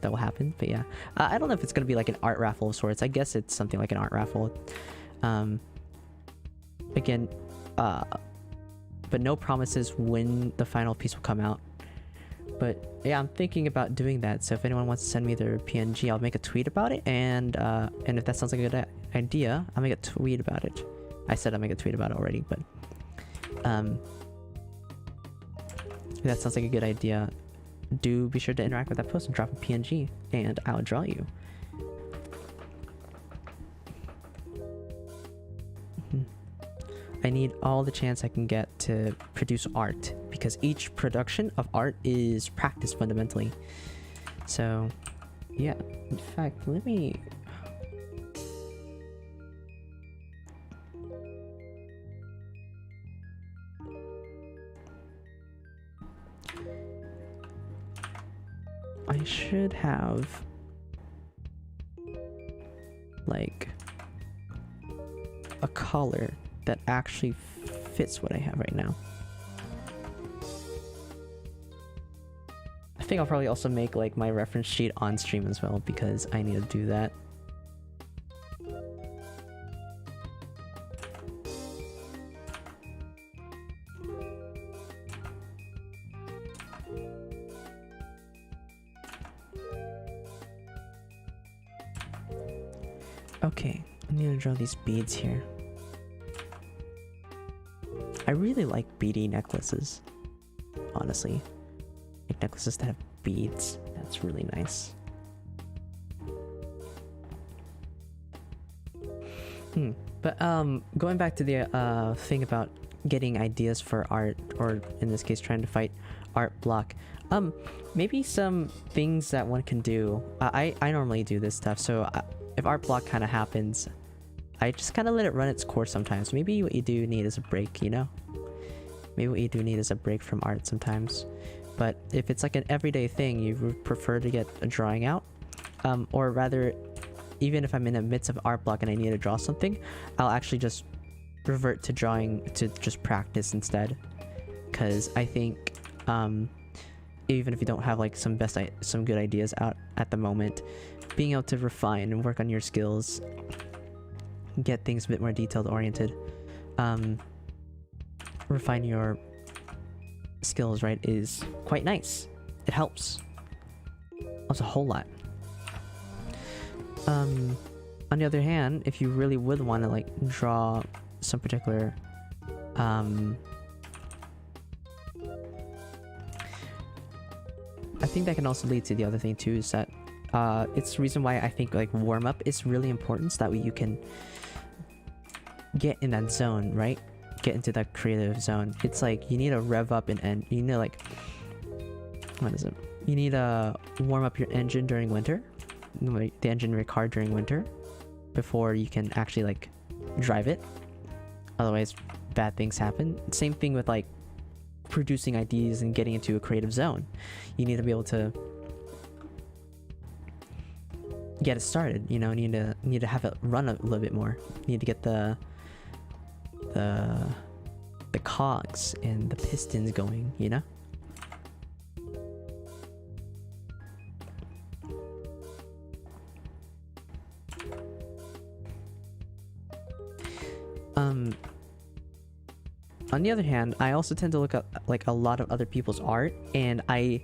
will happen. But yeah, I don't know if it's gonna be like an art raffle of sorts. I guess it's something like an art raffle. Again, but no promises when the final piece will come out. But yeah, I'm thinking about doing that. So if anyone wants to send me their PNG, I'll make a tweet about it. And if that sounds like a good idea, I'll make a tweet about it. I said I'll make a tweet about it already, but if that sounds like a good idea, do be sure to interact with that post and drop a PNG, and I'll draw you. I need all the chance I can get to produce art, because each production of art is practice fundamentally. So yeah, in fact, let me... I should have like a color that actually fits what I have right now. I think I'll probably also make like my reference sheet on stream as well, because I need to do that. Okay, I need to draw these beads here. I really like beady necklaces, honestly. Like necklaces that have beads. That's really nice. But going back to the thing about getting ideas for art, or in this case trying to fight art block. Maybe some things that one can do. I normally do this stuff, so if art block kind of happens, I just kind of let it run its course sometimes. Maybe what you do need is a break, you know? Maybe what you do need is a break from art sometimes. But if it's like an everyday thing, you would prefer to get a drawing out, or rather, even if I'm in the midst of art block and I need to draw something, I'll actually just revert to drawing to just practice instead. Because I think even if you don't have like some good ideas out at the moment, being able to refine and work on your skills, get things a bit more detailed oriented, refine your skills, right, is quite nice. It helps a whole lot. On the other hand, if you really would want to like draw some particular I think that can also lead to the other thing too, is that it's the reason why I think like warm up is really important, so that way you can get in that zone, right? get into that creative zone. It's like you need to rev up and you need to like, what is it? You need to warm up your engine during winter, the engine of your car during winter, before you can actually like drive it. Otherwise, bad things happen. Same thing with like producing ideas and getting into a creative zone. You need to be able to get it started. You know, need to have it run a little bit more. You need to get the cogs and the pistons going, you know? On the other hand, I also tend to look at like a lot of other people's art, and I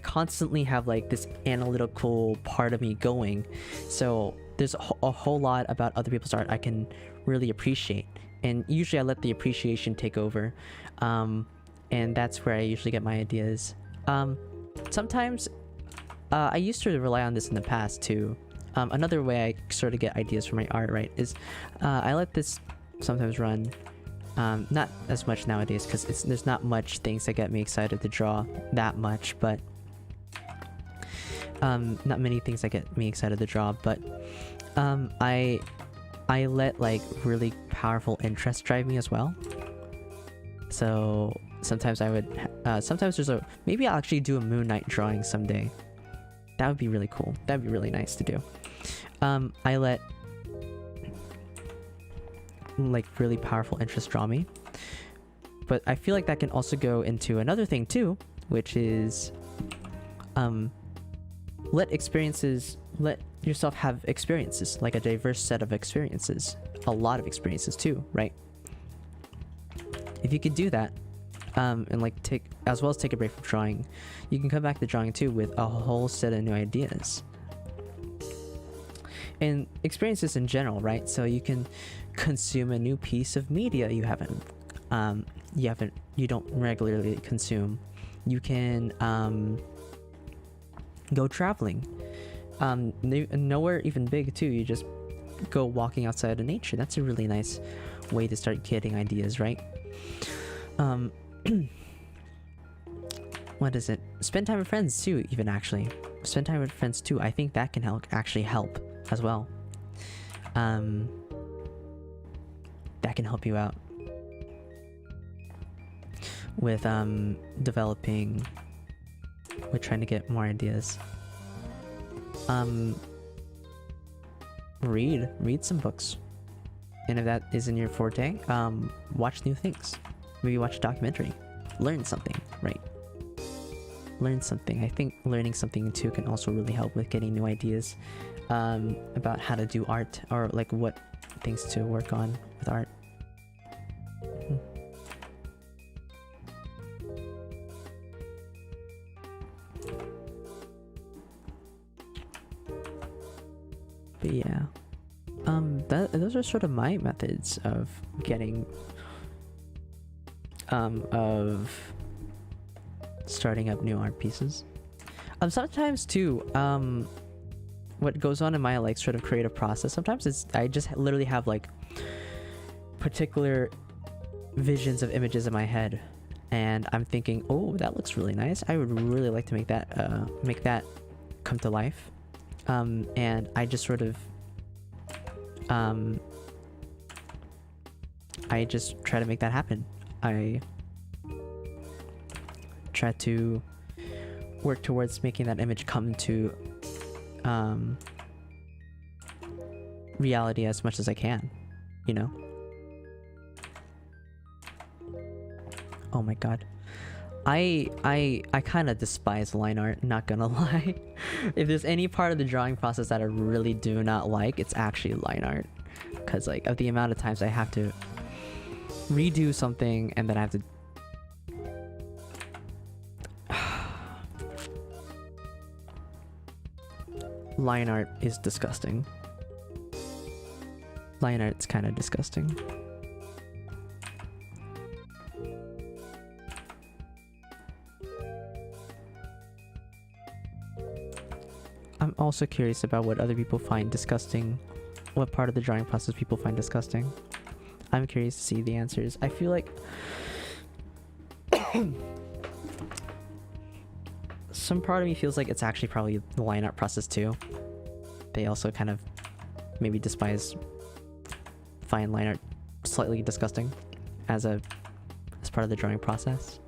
constantly have like this analytical part of me going. So there's a whole lot about other people's art I can really appreciate, and usually I let the appreciation take over, and that's where I usually get my ideas. Sometimes I used to rely on this in the past too. Another way I sort of get ideas for my art, right, is I let this sometimes run. Not as much nowadays because there's not much things that get me excited to draw that much, but not many things that get me excited to draw, but I let like really powerful interests drive me as well. So sometimes I would sometimes maybe I'll actually do a Moon Knight drawing someday. That would be really cool. That'd be really nice to do. I let like really powerful interests draw me, but I feel like that can also go into another thing too, which is let yourself have experiences, like a diverse set of experiences, a lot of experiences too, right? If you could do that, and like take a break from drawing, you can come back to drawing too with a whole set of new ideas and experiences in general, right? So you can consume a new piece of media you don't regularly consume. You can go traveling, nowhere even big too. You just go walking outside of nature. That's a really nice way to start getting ideas, right? What is it? Spend time with friends too, even actually. Spend time with friends too. I think that can actually help as well. That can help you out with trying to get more ideas. Read some books, and if that isn't your forte, watch new things. Maybe watch a documentary. Learn something, right? Learn something. I think learning something too can also really help with getting new ideas about how to do art, or like what things to work on with art. But yeah, those are sort of my methods of getting of starting up new art pieces. Sometimes too, what goes on in my like sort of creative process, sometimes I just literally have like particular visions of images in my head, and I'm thinking, oh, that looks really nice. I would really like to make that come to life. And I just sort of I just try to make that happen. I try to work towards making that image come to reality as much as I can, you know? Oh my god. I kind of despise line art, not gonna lie. If there's any part of the drawing process that I really do not like, it's actually line art. Because like of the amount of times I have to redo something and then I have to line art is disgusting. Line art's kind of disgusting. I'm also curious about what other people find disgusting. What part of the drawing process people find disgusting. I'm curious to see the answers. I feel like some part of me feels like it's actually probably the line art process too. They also kind of maybe despise find line art slightly disgusting as part of the drawing process.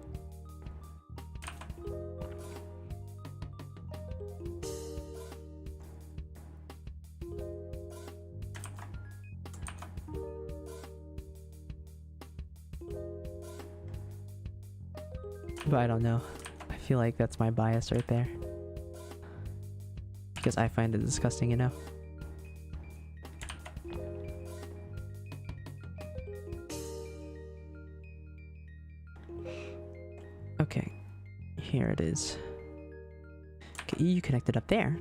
But I don't know. I feel like that's my bias right there. Because I find it disgusting, you know? Okay. Here it is. Okay, you connected up there.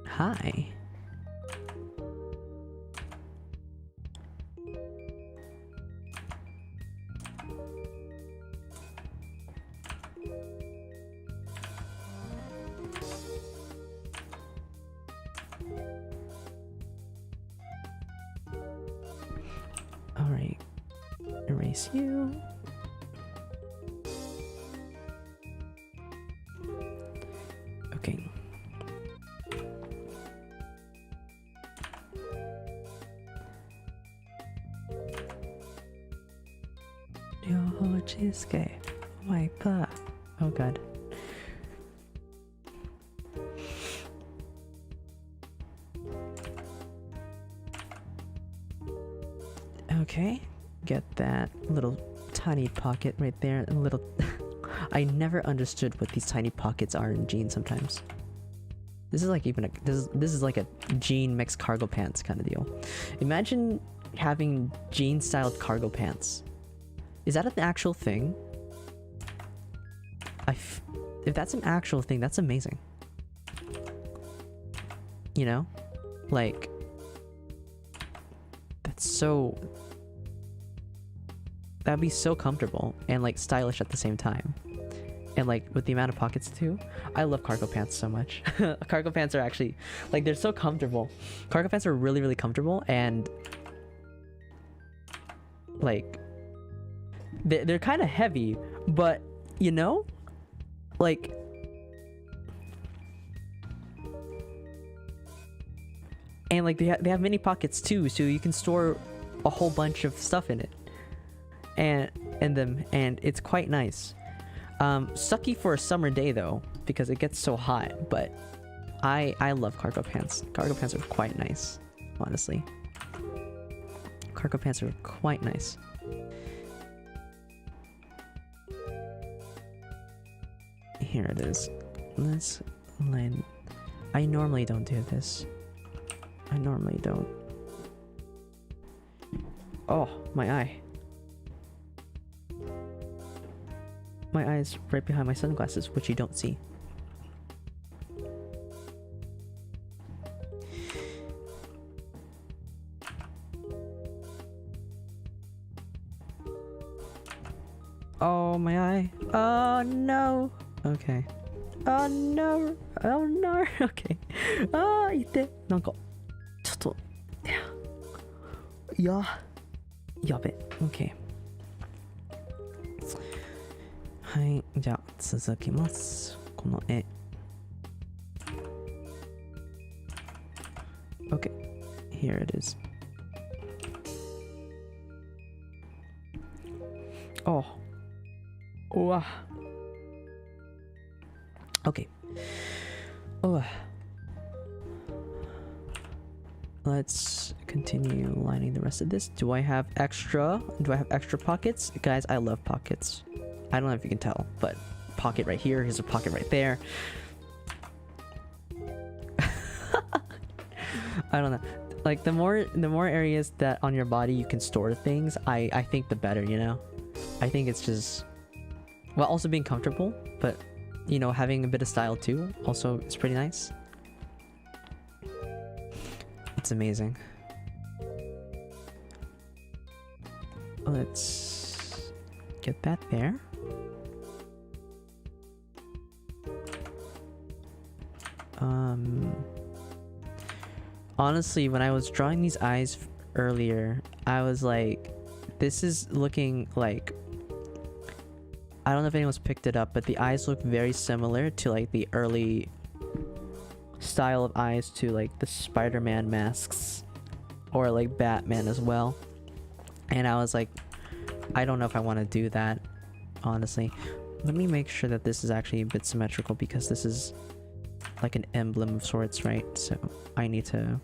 Hi. Alright. Erase you. Okay. Yo, cheesecake. Oh my god. Oh god. Okay, get that little tiny pocket right there. A little. I never understood what these tiny pockets are in jeans. Sometimes this is like even a this is like a jean mixed cargo pants kind of deal. Imagine having jean styled cargo pants. Is that an actual thing? If that's an actual thing, that's amazing. You know, like that's so. That'd be so comfortable and like stylish at the same time. And like with the amount of pockets too. I love cargo pants so much. Cargo pants are actually like they're so comfortable. Cargo pants are really, really comfortable and like they're kind of heavy, but you know, like and like they have many pockets too, so you can store a whole bunch of stuff in it. And it's quite nice. Sucky for a summer day though, because it gets so hot, but I love cargo pants. Cargo pants are quite nice, honestly. Cargo pants are quite nice. Here it is. Let's line. I normally don't do this. I normally don't. Oh, my eye. My eye is right behind my sunglasses, which you don't see. Oh, my eye. Oh, no. Okay. Oh, no. Oh, no. Okay. Ah, 痛い。なんか、ちょっと、やべ。Okay. はい、じゃあ続きます。この絵。Okay, here it is. Oh. Wow. Okay. Oh. Let's continue lining the rest of this. Do I have extra pockets? Guys, I love pockets. I don't know if you can tell, but pocket right here, here's a pocket right there. I don't know. Like the more areas that on your body you can store things, I think the better, you know? I think it's just well, also being comfortable, but you know, having a bit of style too also is pretty nice. It's amazing. Let's get that there. Honestly, when I was drawing these eyes earlier, I was like this is looking like, I don't know if anyone's picked it up, but the eyes look very similar to like the early style of eyes to like the Spider-Man masks or like Batman as well. And I was like, I don't know if I want to do that, honestly. Let me make sure that this is actually a bit symmetrical, because this is like an emblem of sorts, right? So I need to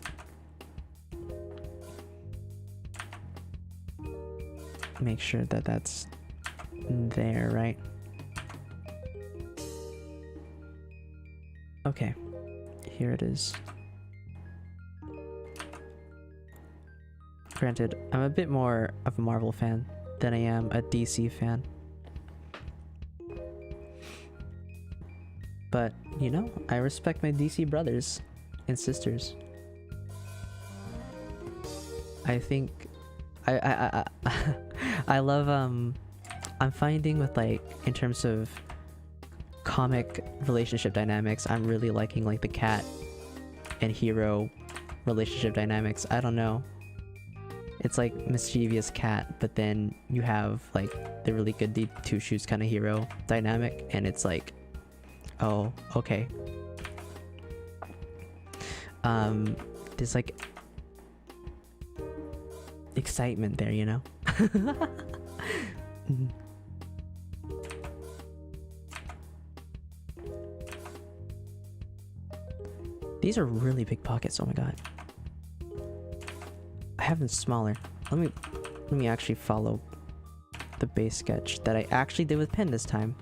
make sure that that's there, right? Okay, here it is. Granted, I'm a bit more of a Marvel fan than I am a DC fan. But, you know, I respect my DC brothers and sisters. I think I love I'm finding with like, in terms of comic relationship dynamics, I'm really liking like the cat and hero relationship dynamics. I don't know. It's like mischievous cat, but then you have like the really good two shoes kind of hero dynamic, and it's like, oh, okay. There's like excitement there, you know? These are really big pockets, oh my god. I have them smaller. Let me actually follow the base sketch that I actually did with pen this time.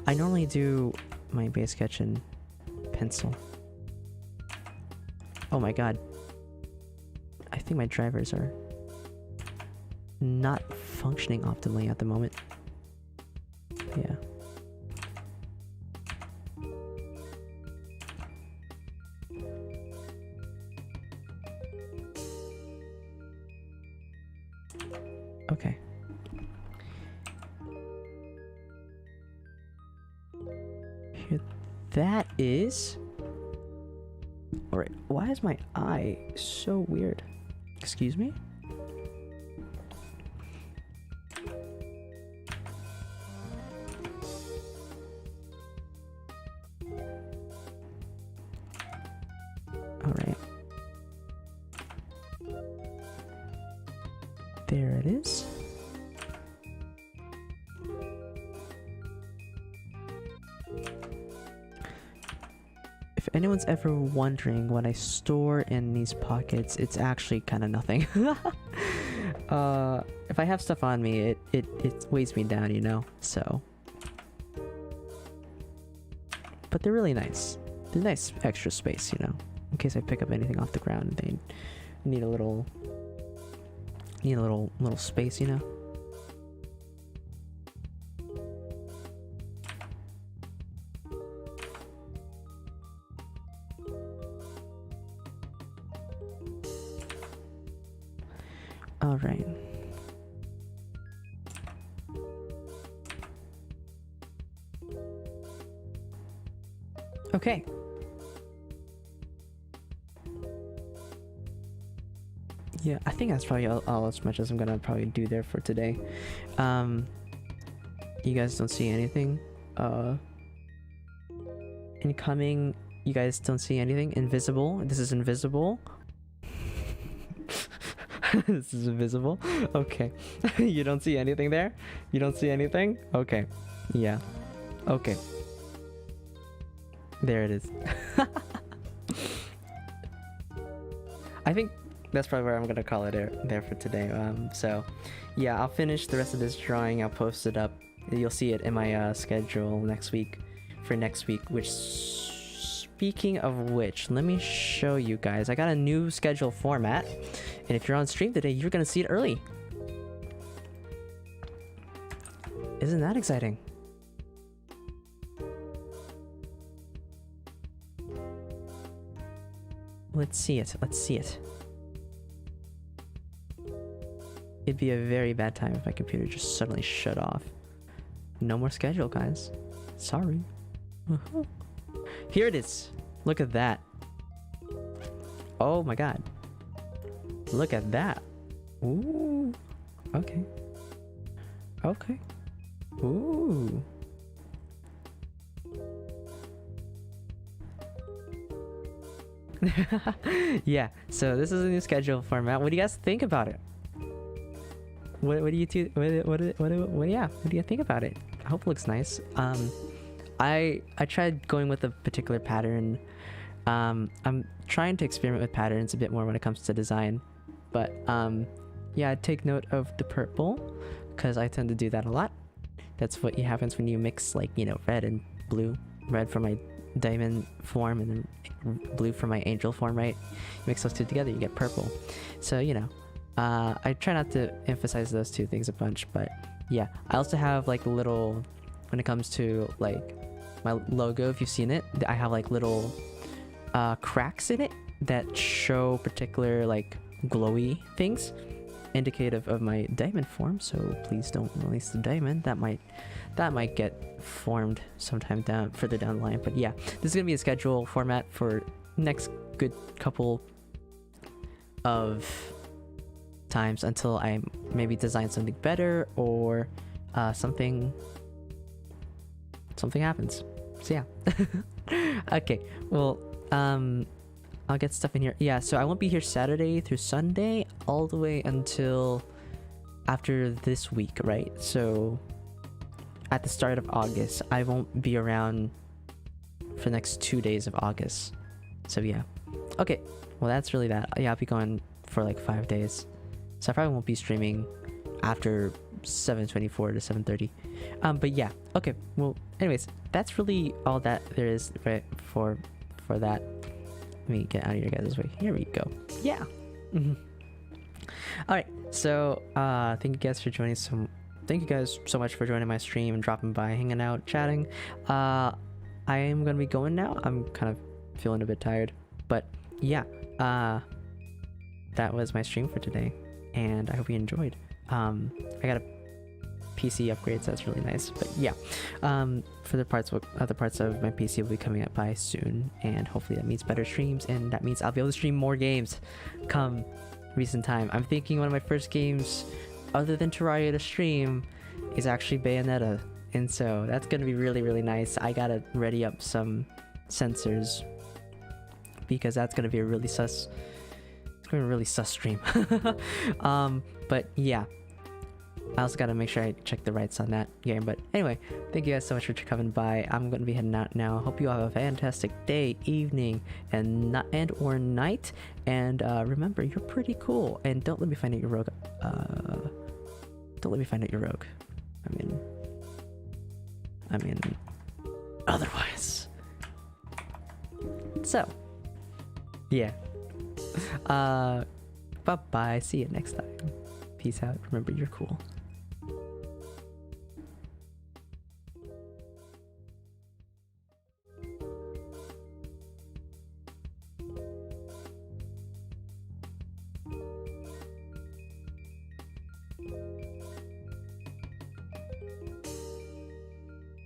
I normally do my base sketch in pencil. Oh my god. I think my drivers are not functioning optimally at the moment. Yeah. Okay. Here, that is... Alright, why is my eye so weird? Excuse me? Alright. There it is. If anyone's ever wondering what I store in these pockets, it's actually kind of nothing. If I have stuff on me, it weighs me down, you know? So. But they're really nice. They're nice extra space, you know? In case I pick up anything off the ground and they need a little space, you know? All right. Okay. Yeah, I think that's probably all as much as I'm gonna probably do there for today. You guys don't see anything? Incoming, you guys don't see anything? Invisible? This is invisible? This is invisible? Okay. You don't see anything there? You don't see anything? Okay. Yeah. Okay. There it is. I think that's probably where I'm gonna call it there for today. So yeah, I'll finish the rest of this drawing. I'll post it up. You'll see it in my schedule next week, which, speaking of which, let me show you guys. I got a new schedule format, and if you're on stream today, you're gonna see it early. Isn't that exciting? Let's see it. Let's see it. It'd be a very bad time if my computer just suddenly shut off. No more schedule, guys. Sorry. Here it is. Look at that. Oh my god. Look at that. Ooh. Okay. Okay. Ooh. Yeah, so this is a new schedule format. What do you guys think about it? What do you do? What do you think about it? I hope it looks nice. I tried going with a particular pattern. I'm trying to experiment with patterns a bit more when it comes to design, but yeah, take note of the purple because I tend to do that a lot. That's what happens when you mix, like, you know, red and blue. Red for my diamond form and then blue for my angel form, right? Mix those two together, you get purple. So, you know, I try not to emphasize those two things a bunch, but yeah. I also have like little, when it comes to like my logo, if you've seen it, I have like little cracks in it that show particular like glowy things indicative of my diamond form, so please don't release the diamond. That might get formed sometime further down the line. But yeah, this is gonna be a schedule format for next good couple of times until I maybe design something better or something happens. So yeah. Okay, well, I'll get stuff in here. Yeah, so I won't be here Saturday through Sunday all the way until after this week, right? So at the start of August, I won't be around for the next 2 days of August. So yeah. Okay, well that's really that. Yeah, I'll be going for like 5 days. So I probably won't be streaming after 7:24 to 7:30. But yeah, okay. Well, anyways, that's really all that there is, right, for that. Let me get out of your guys' way. Here we go. Yeah. All right. So, thank you guys for joining. Thank you guys so much for joining my stream and dropping by, hanging out, chatting. I am gonna be going now. I'm kind of feeling a bit tired, but yeah. That was my stream for today, and I hope you enjoyed. I got a PC upgrade, so that's really nice. But yeah, for the other parts of my PC will be coming up by soon, and hopefully that means better streams, and that means I'll be able to stream more games come recent time. I'm thinking one of my first games other than Terraria to stream is actually Bayonetta, and so that's gonna be really, really nice. I gotta ready up some sensors because that's gonna be a really sus stream. But yeah, I also gotta make sure I check the rights on that game. But anyway, thank you guys so much for coming by. I'm gonna be heading out now. Hope you all have a fantastic day, evening, and or night. And remember, you're pretty cool. And don't let me find out your rogue. Don't let me find out your rogue. I mean, otherwise. So, yeah. Bye bye. See you next time. Peace out. Remember, you're cool.